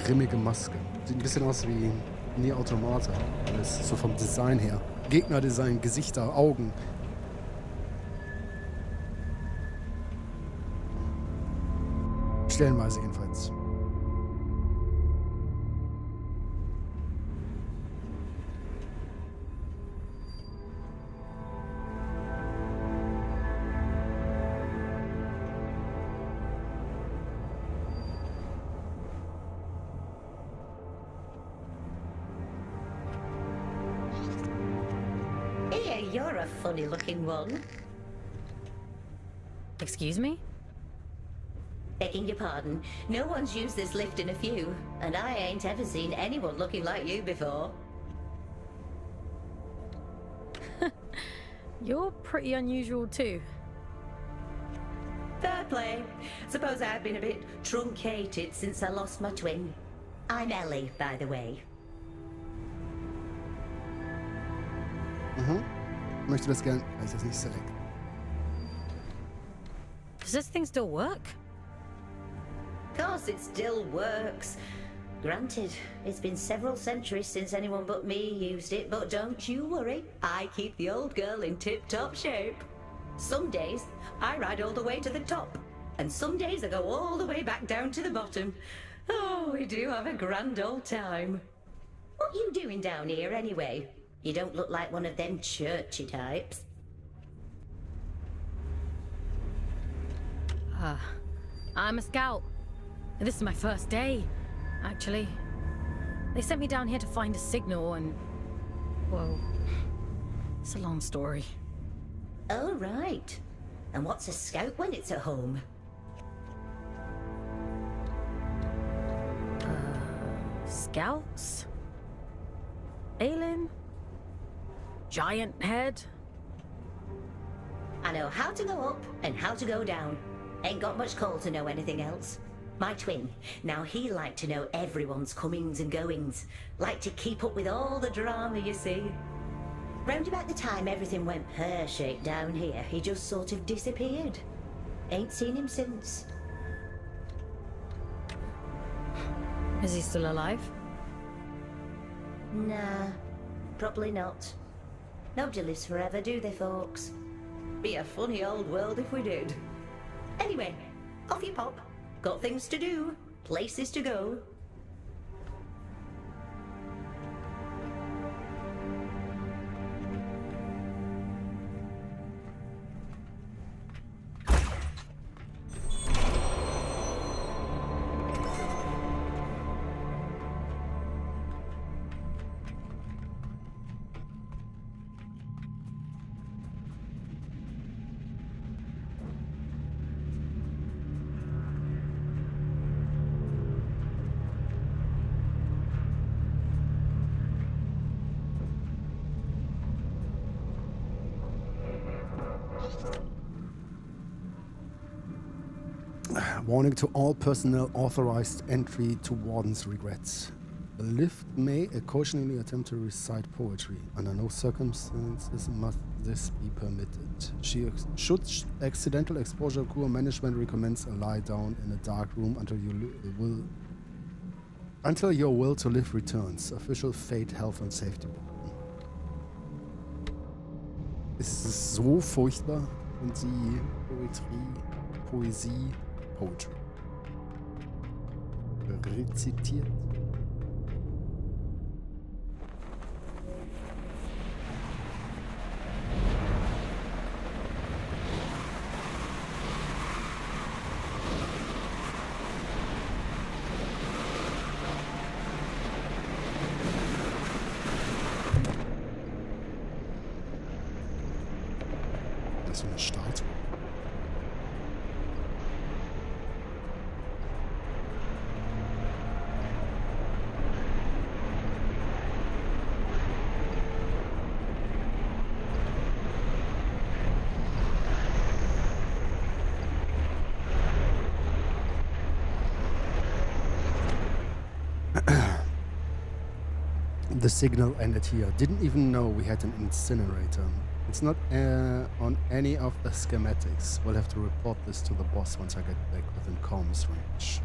Grimmige Maske. Sieht ein bisschen aus wie Nier Automata. Alles so vom Design her. Gegnerdesign, Gesichter, Augen. Stellenweise jedenfalls. You're a funny-looking one. Excuse me? Begging your pardon, no one's used this lift in a few, and I ain't ever seen anyone looking like you before. You're pretty unusual too. Fair play. Suppose I've been a bit truncated since I lost my twin. I'm Ellie, by the way. Möchte das gern. Kann ich das nicht select? Does this thing still work? Of course it still works. Granted, it's been several centuries since anyone but me used it, but don't you worry. I keep the old girl in tip-top shape. Some days, I ride all the way to the top, and some days I go all the way back down to the bottom. Oh, we do have a grand old time. What you doing down here anyway? You don't look like one of them churchy types. I'm a scout. This is my first day, actually. They sent me down here to find a signal and... well, it's a long story. Oh, right. And what's a scout when it's at home? Scouts? Alien? Giant head? I know how to go up and how to go down. Ain't got much call to know anything else. My twin, now he liked to know everyone's comings and goings. Liked to keep up with all the drama, you see. Round about the time everything went pear-shaped down here, he just sort of disappeared. Ain't seen him since. Is he still alive? Nah, probably not. Nobody lives forever, do they, folks? Be a funny old world if we did. Anyway, off you pop. Got things to do, places to go. Warning to all personnel, authorized entry to Warden's regrets. The lift may occasionally attempt to recite poetry. Under no circumstances must this be permitted. Should accidental exposure occur, management recommends a lie down in a dark room until your will to live returns. Official Fate, Health and Safety. Es ist so furchtbar, wenn sie Poesie, Poetry rezitiert. Das ist so eine Statue. The signal ended here. Didn't even know we had an incinerator. It's not on any of the schematics. We'll have to report this to the boss once I get back within comms range.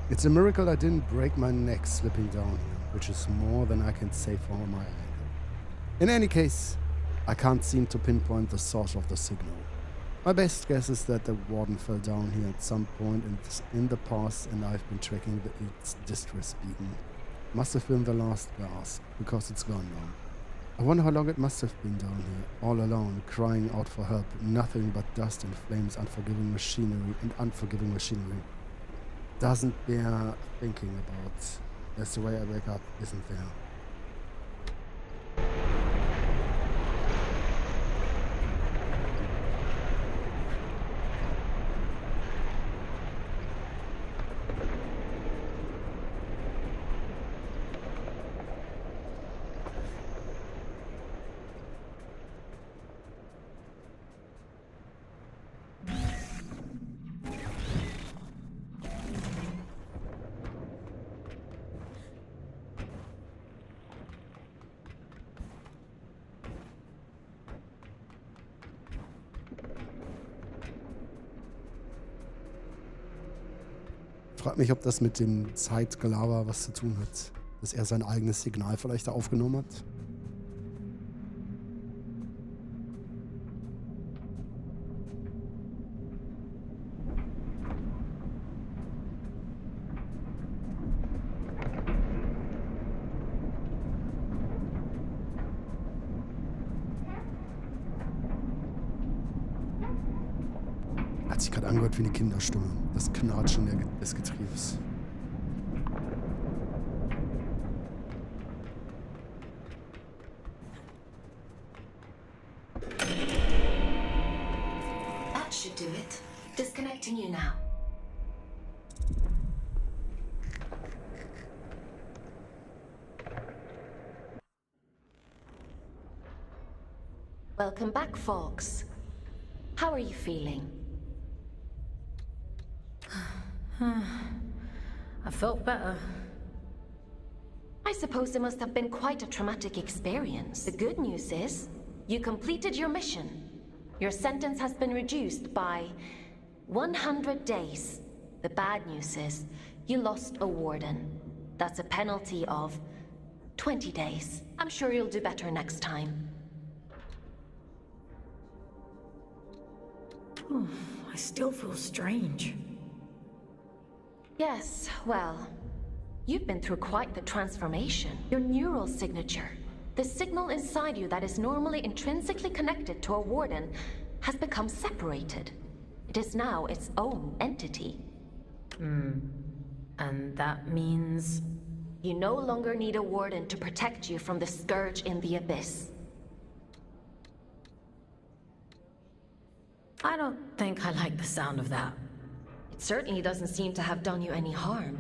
It's a miracle I didn't break my neck slipping down here, which is more than I can say for my ankle. In any case, I can't seem to pinpoint the source of the signal. My best guess is that the warden fell down here at some point in the past, and I've been tracking its distress beacon. Must have been the last gasp, because it's gone now. I wonder how long it must have been down here, all alone, crying out for help. Nothing but dust and flames, unforgiving machinery. Doesn't bear thinking about. That's the way I wake up, isn't there? Ich frage mich, ob das mit dem Zeitgelaber was zu tun hat. Dass er sein eigenes Signal vielleicht da aufgenommen hat. Hat sich gerade angehört wie eine Kinderstimme. Das Knatschen des Getriebes. That should do it. Disconnecting you now. Welcome back, folks. How are you feeling? I felt better. I suppose it must have been quite a traumatic experience. The good news is, you completed your mission. Your sentence has been reduced by 100 days. The bad news is, you lost a warden. That's a penalty of 20 days. I'm sure you'll do better next time. I still feel strange. Yes, well, you've been through quite the transformation. Your neural signature, the signal inside you that is normally intrinsically connected to a warden, has become separated. It is now its own entity. And that means... You no longer need a warden to protect you from the scourge in the abyss. I don't think I like the sound of that. It certainly doesn't seem to have done you any harm.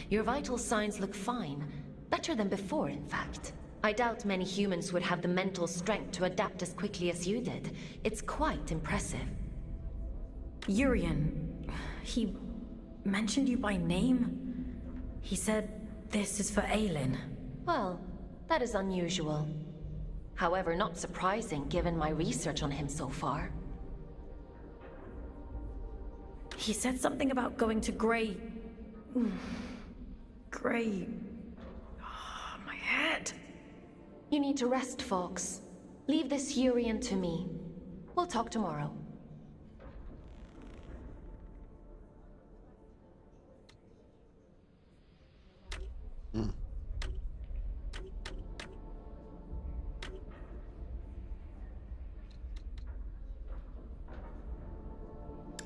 Your vital signs look fine. Better than before, in fact. I doubt many humans would have the mental strength to adapt as quickly as you did. It's quite impressive. Urian, he mentioned you by name. He said this is for Aelin. Well, that is unusual. However, not surprising given my research on him so far. He said something about going to Grey... Grey... Oh, my head. You need to rest, Fox. Leave this Urian to me. We'll talk tomorrow.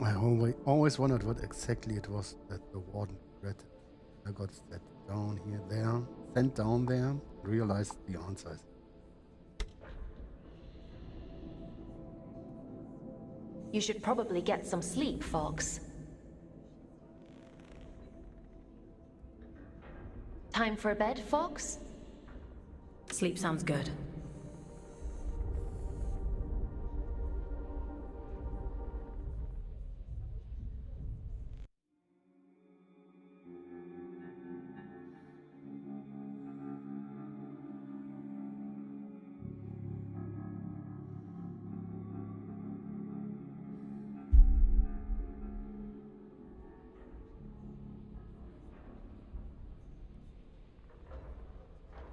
I always wondered what exactly it was that the warden regretted. I got set down here, there, sent down there, realized the answers. You should probably get some sleep, Fox. Time for bed, Fox? Sleep sounds good.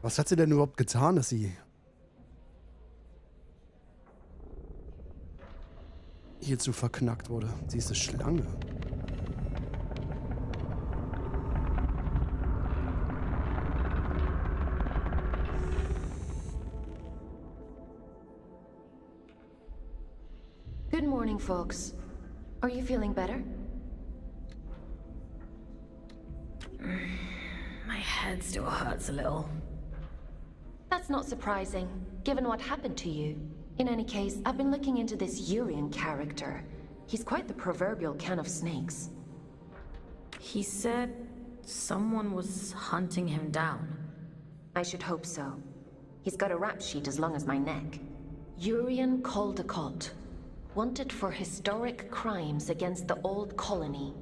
Was hat sie denn überhaupt getan, dass sie hierzu verknackt wurde? Sie ist eine Schlange. Good morning, Fox. Are you feeling better? My head still hurts a little. That's not surprising, given what happened to you. In any case, I've been looking into this Urian character. He's quite the proverbial can of snakes. He said someone was hunting him down. I should hope so. He's got a rap sheet as long as my neck. Urian Caldecott. Wanted for historic crimes against the old colony.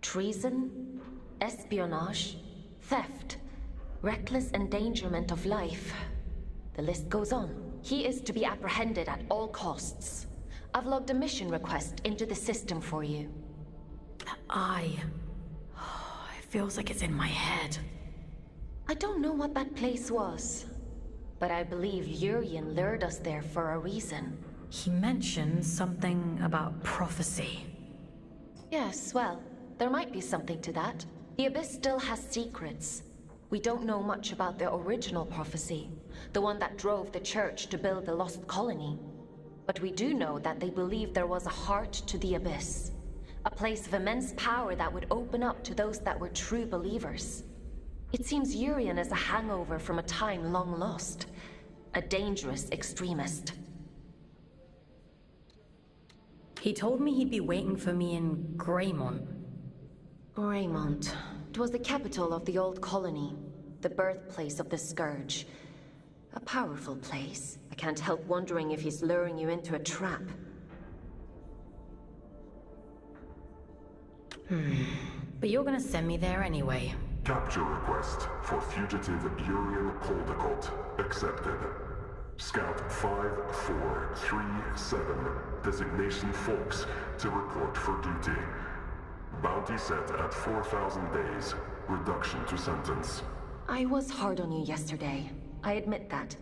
Treason, espionage, theft, reckless endangerment of life. The list goes on. He is to be apprehended at all costs. I've logged a mission request into the system for you. That eye... it feels like it's in my head. I don't know what that place was, but I believe Urian lured us there for a reason. He mentioned something about prophecy. Yes, well, there might be something to that. The Abyss still has secrets. We don't know much about the original prophecy, the one that drove the Church to build the lost colony. But we do know that they believed there was a heart to the Abyss, a place of immense power that would open up to those that were true believers. It seems Urian is a hangover from a time long lost, a dangerous extremist. He told me he'd be waiting for me in Greymont. Greymont. It was the capital of the old colony, the birthplace of the Scourge. A powerful place. I can't help wondering if he's luring you into a trap. But you're gonna send me there anyway. Capture request for fugitive Urian Caldecott accepted. Scout 5437, designation Fox, to report for duty. Bounty set at 4,000 days. Reduction to sentence. I was hard on you yesterday. I admit that.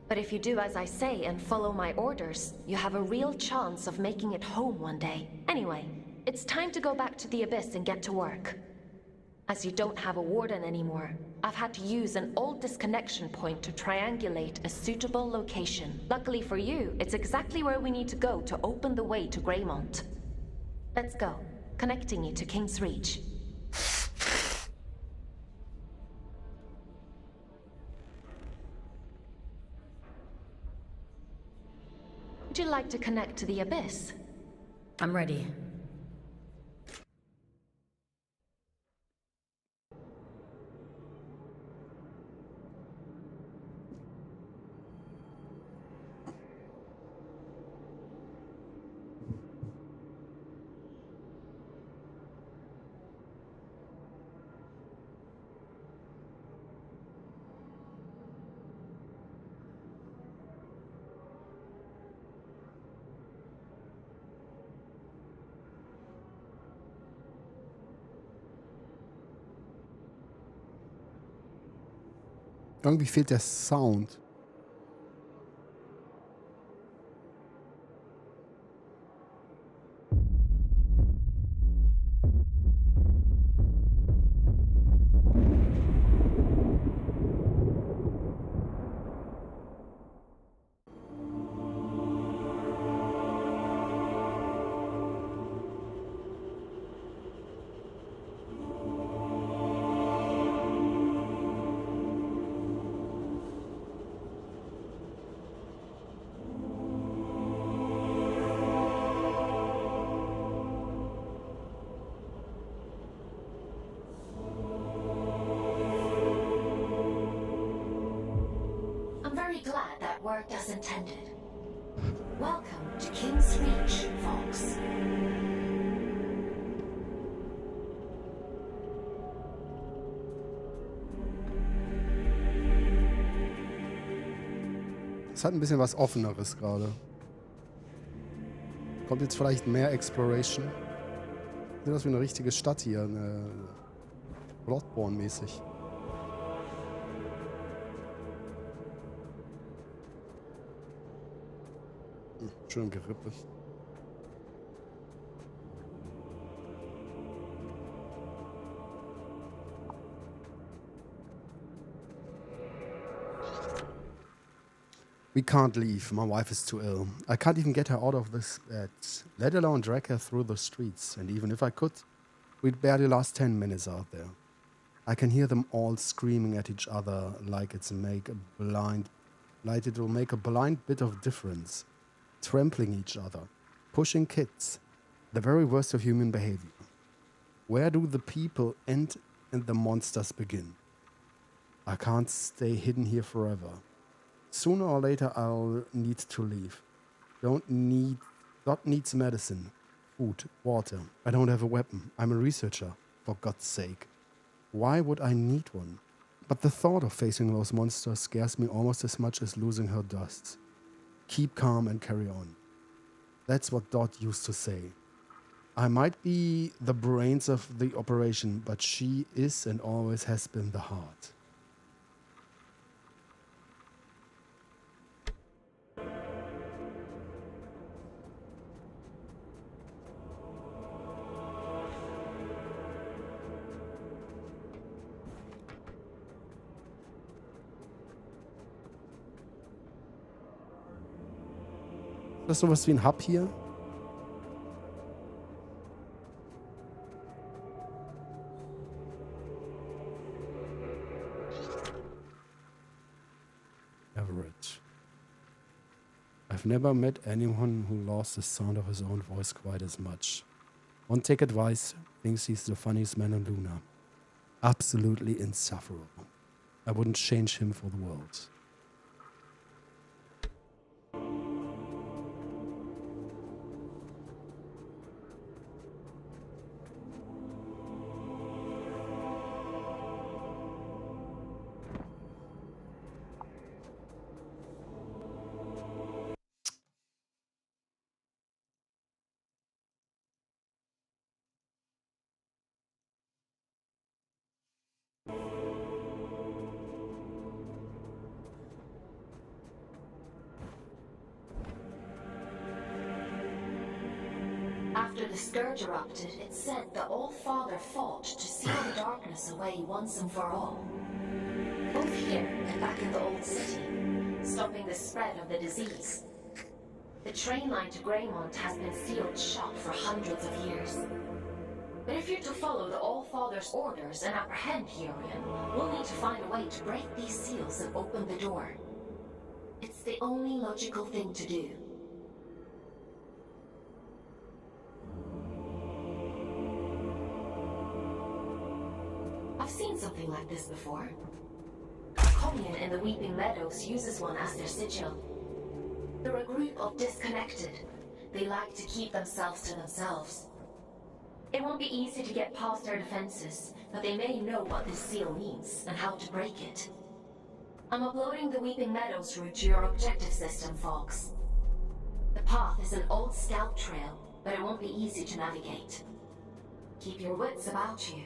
But if you do as I say and follow my orders, you have a real chance of making it home one day. Anyway, it's time to go back to the Abyss and get to work. As you don't have a warden anymore, I've had to use an old disconnection point to triangulate a suitable location. Luckily for you, it's exactly where we need to go to open the way to Greymont. Let's go, connecting you to King's Reach. Would you like to connect to the Abyss? I'm ready. Irgendwie fehlt der Sound. Glad that worked as intended. Welcome to King's Reach, Fox. Es hat ein bisschen was Offeneres gerade. Kommt jetzt vielleicht mehr Exploration. Sieht aus wie eine richtige Stadt hier. Bloodborne-mäßig. Schön Gerippe. We can't leave. My wife is too ill. I can't even get her out of this bed, let alone drag her through the streets. And even if I could, we'd barely last 10 minutes out there. I can hear them all screaming at each other like it will make a blind bit of difference. Trampling each other, pushing kids, the very worst of human behavior. Where do the people end and the monsters begin? I can't stay hidden here forever. Sooner or later I'll need to leave. God needs medicine, food, water. I don't have a weapon. I'm a researcher, for God's sake. Why would I need one? But the thought of facing those monsters scares me almost as much as losing her dust. Keep calm and carry on. That's what Dot used to say. I might be the brains of the operation, but she is and always has been the heart. Ist das sowas wie ein Hub hier? Average. I've never met anyone who lost the sound of his own voice quite as much. One take advice, thinks he's the funniest man on Luna. Absolutely insufferable. I wouldn't change him for the world. After the scourge erupted, it's said the All-Father fought to seal the darkness away once and for all. Both here and back in the Old City, stopping the spread of the disease. The train line to Greymont has been sealed shut for hundreds of years. But if you're to follow the All-Father's orders and apprehend Hurian, we'll need to find a way to break these seals and open the door. It's the only logical thing to do. I've seen something like this before. A commune in the Weeping Meadows uses one as their sigil. They're a group of disconnected. They like to keep themselves to themselves. It won't be easy to get past their defenses, but they may know what this seal means and how to break it. I'm uploading the Weeping Meadows route to your objective system, Fox. The path is an old scout trail, but it won't be easy to navigate. Keep your wits about you.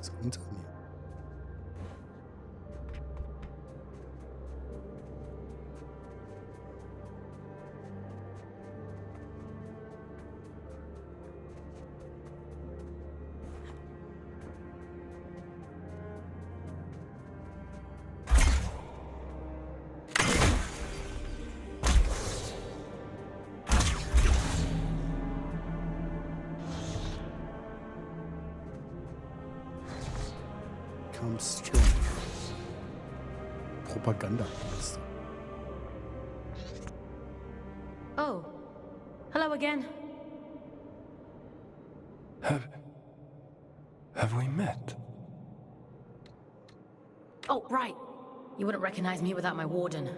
Ist unter mir. Come strong. Propaganda. Oh, hello again. Have we met? Oh, right. You wouldn't recognize me without my warden.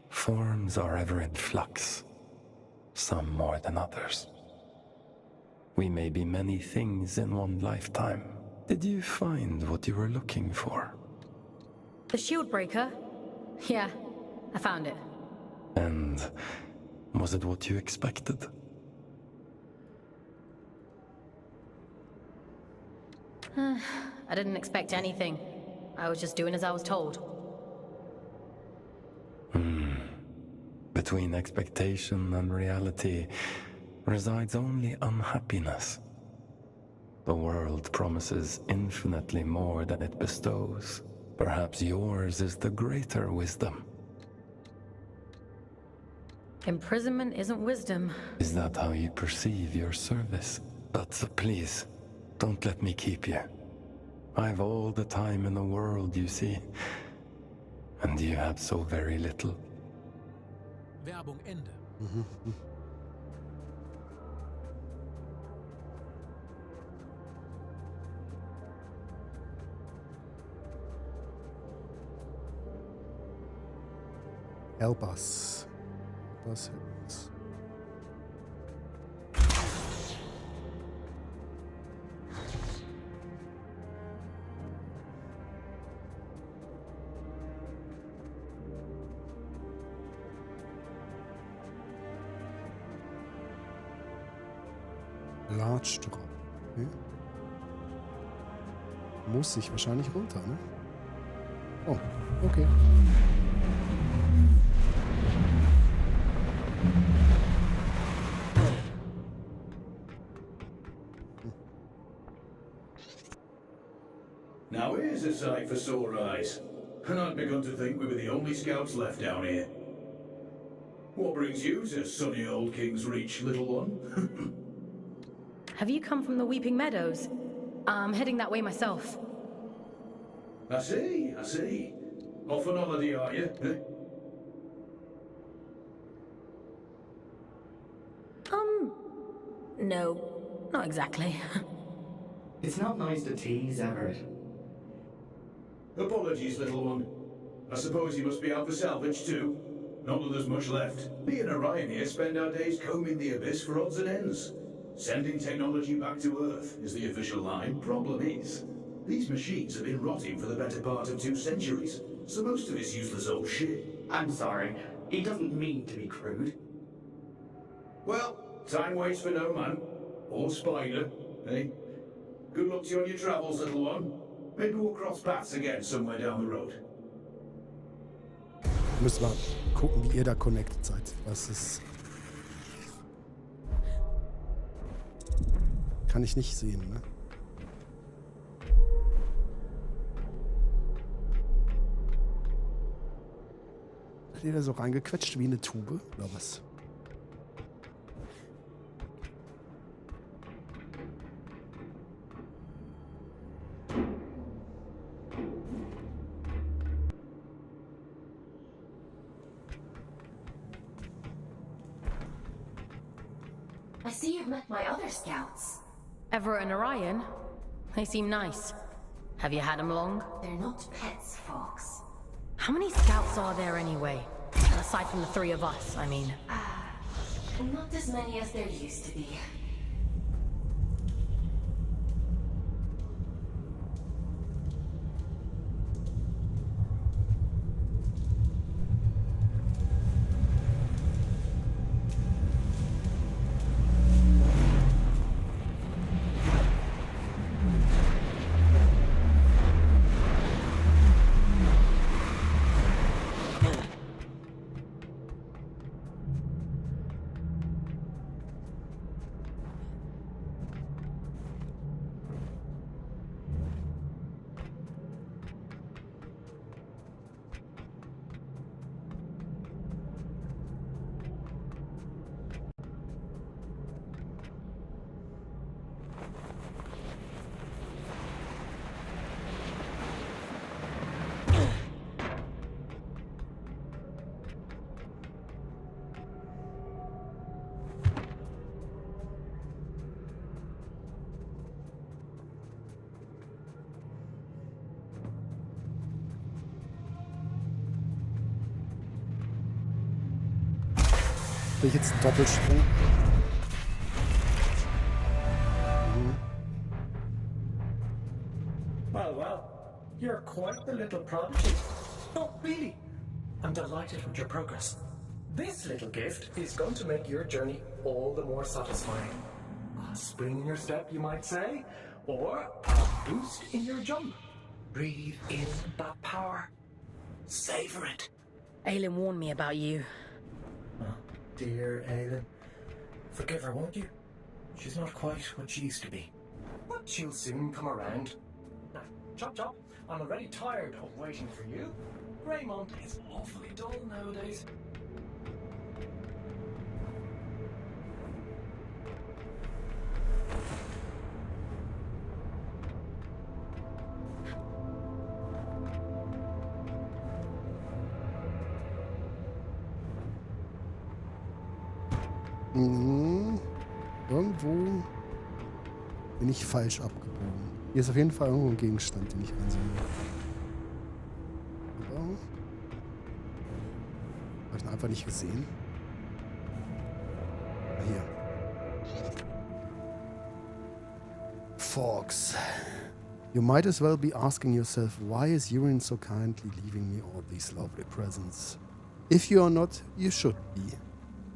Forms are ever in flux, some more than others. We may be many things in one lifetime. Did you find what you were looking for? The shield breaker? Yeah, I found it. And was it what you expected? I didn't expect anything. I was just doing as I was told. Between expectation and reality resides only unhappiness. The world promises infinitely more than it bestows. Perhaps yours is the greater wisdom. Imprisonment isn't wisdom. Is that how you perceive your service? But please, don't let me keep you. I've all the time in the world, you see. And you have so very little. Werbung Ende. Help us. Help us. Large Drop. Okay. Muss ich wahrscheinlich runter, ne? Oh, okay. Now here's a sight for sore eyes. And I'd begun to think we were the only scouts left down here. What brings you to sunny old King's Reach, little one? Have you come from the Weeping Meadows? I'm heading that way myself. I see. Off on holiday, are you? Eh? No, not exactly. It's not nice to tease, Everett. Apologies, little one. I suppose you must be out for salvage too. Not that there's much left. Me and Orion here spend our days combing the abyss for odds and ends. Sending technology back to Earth is the official line. Problem is, these machines have been rotting for the better part of 2 centuries, so most of it's useless old shit. I'm sorry. He doesn't mean to be crude. Well, time waits for no man. Or spider, eh? Good luck to you on your travels, little one. Maybe we'll cross paths again somewhere down the road. Müssen wir gucken, wie ihr da connected seid. Das ist... Kann ich nicht sehen, ne? Hat ihr da so reingequetscht wie eine Tube? Oder was? I see you've met my other scouts. Everett and Orion? They seem nice. Have you had them long? They're not pets, Fox. How many scouts are there anyway? Aside from the 3 of us, I mean. Not as many as there used to be. krieg ich jetzt einen Doppelsprung. Well, you're quite the little prodigy. Oh, really? I'm delighted with your progress. This little gift is going to make your journey all the more satisfying. A spring in your step, you might say, or a boost in your jump. Breathe in that power. Savor it. Aylin warned me about you. Oh, dear Aylin. Forgive her, won't you? She's not quite what she used to be. But she'll soon come around. Now, chop, I'm already tired of waiting for you. Greymont is awfully dull nowadays. Irgendwo bin ich falsch abgebogen. Hier ist auf jeden Fall irgendwo ein Gegenstand, den ich einsehen will. Aber habe ich ihn einfach nicht gesehen? Hier. Fox. You might as well be asking yourself, why is Yurin so kindly leaving me all these lovely presents? If you are not, you should be.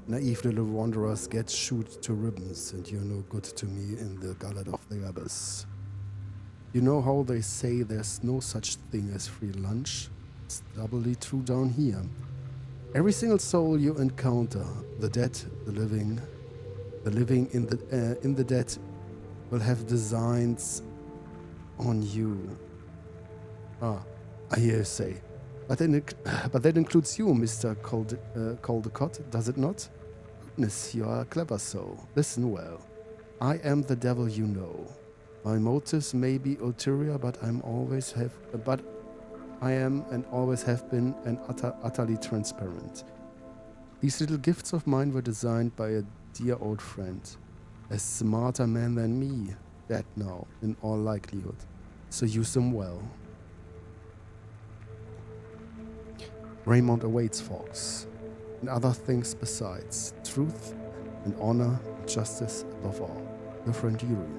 Naive little wanderers get shoot to ribbons, and you're no good to me in the gullet of the abyss. You know how they say there's no such thing as free lunch? It's doubly true down here. Every single soul you encounter, the dead, the living in the dead, will have designs on you. Ah, I hear you say. But that includes you, Mr. Caldecott, does it not? Goodness, you are a clever soul. Listen well. I am the devil you know. My motives may be ulterior, but I am and always have been utterly transparent. These little gifts of mine were designed by a dear old friend, a smarter man than me, dead now, in all likelihood. So use them well. Greymont awaits, Fox, and other things besides. Truth and honor and justice above all. Your friend Yurin.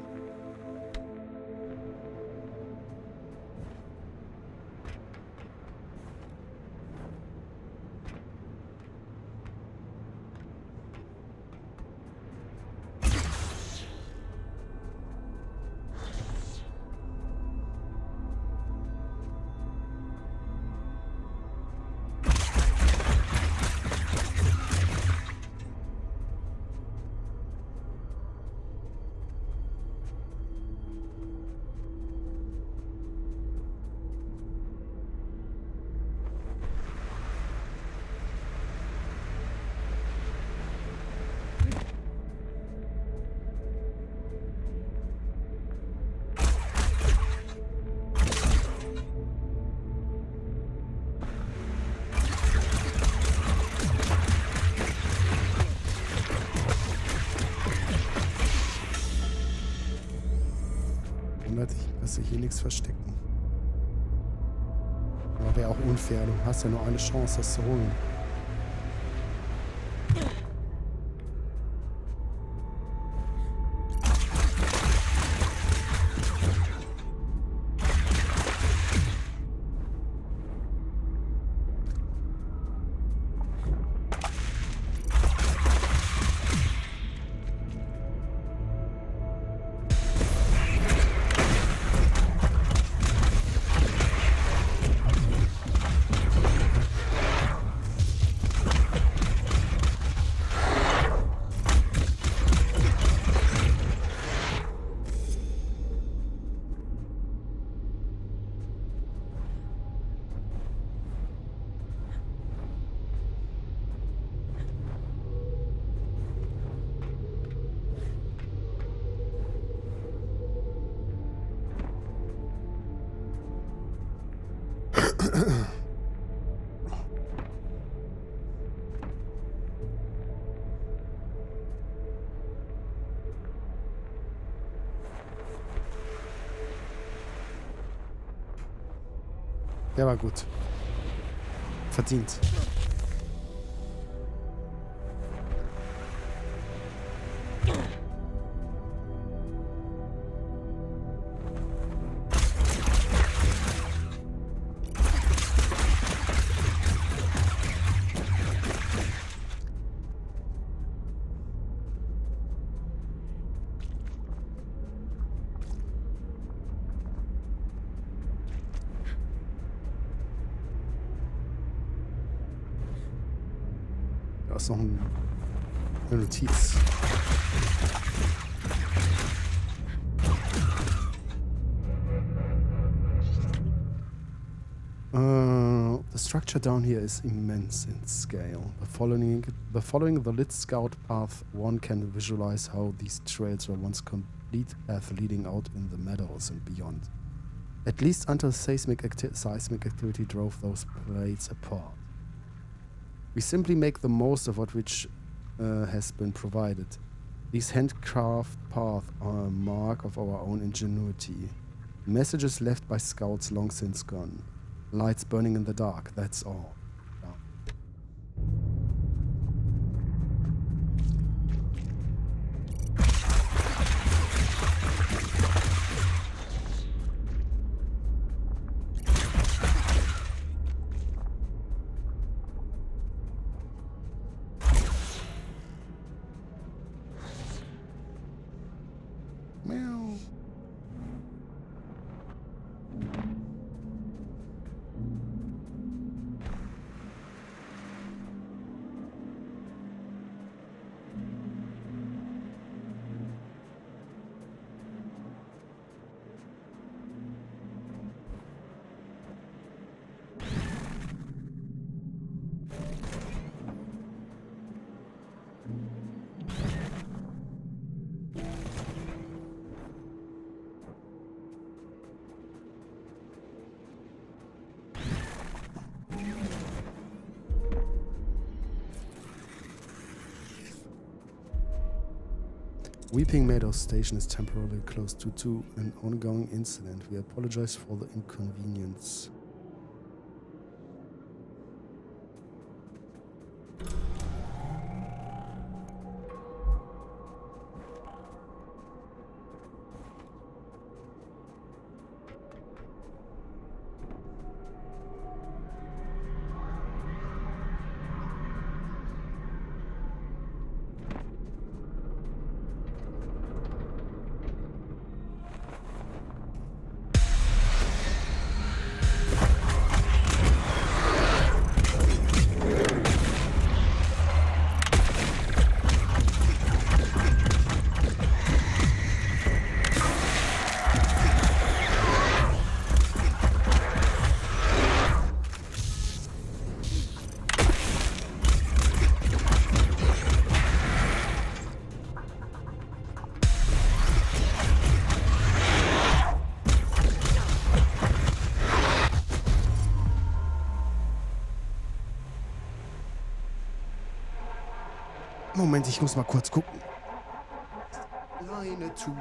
Dass sich hier nichts verstecken. Aber wäre auch unfair, du hast ja nur eine Chance, das zu holen. Der war gut. Verdient. ist noch eine Notiz. The structure down here is immense in scale. Following the lit scout path, one can visualize how these trails were once complete path leading out in the meadows and beyond. At least until seismic activity drove those plates apart. We simply make the most of what which has been provided. These handcraft paths are a mark of our own ingenuity. Messages left by scouts long since gone. Lights burning in the dark, that's all. Meow. Weeping Meadows Station is temporarily closed due to an ongoing incident. We apologize for the inconvenience. Moment, ich muss mal kurz gucken. Leine zu.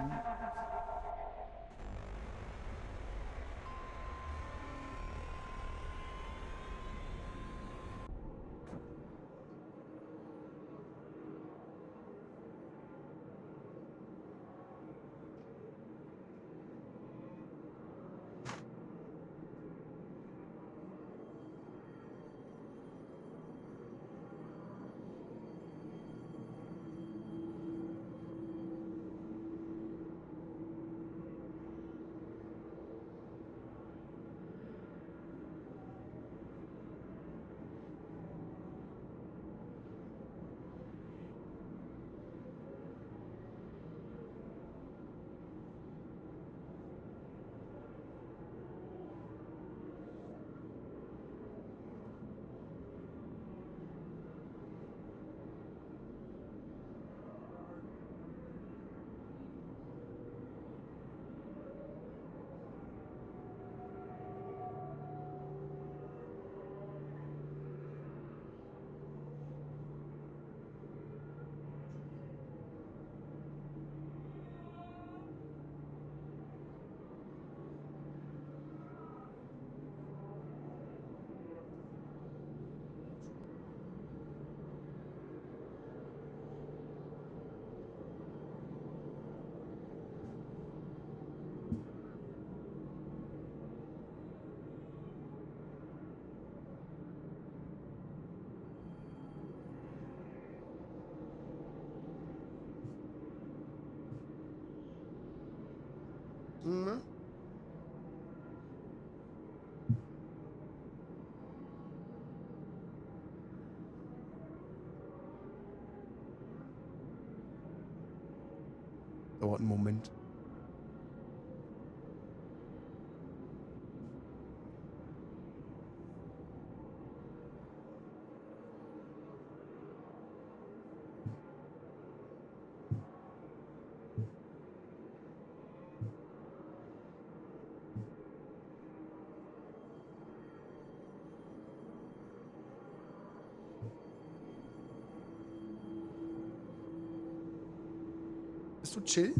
dauert einen Moment. Bist du chill?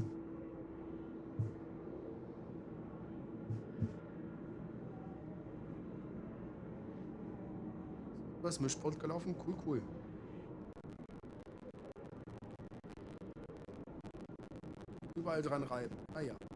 Du hast Mischport gelaufen? Cool, cool. Überall dran reiben. Ah ja.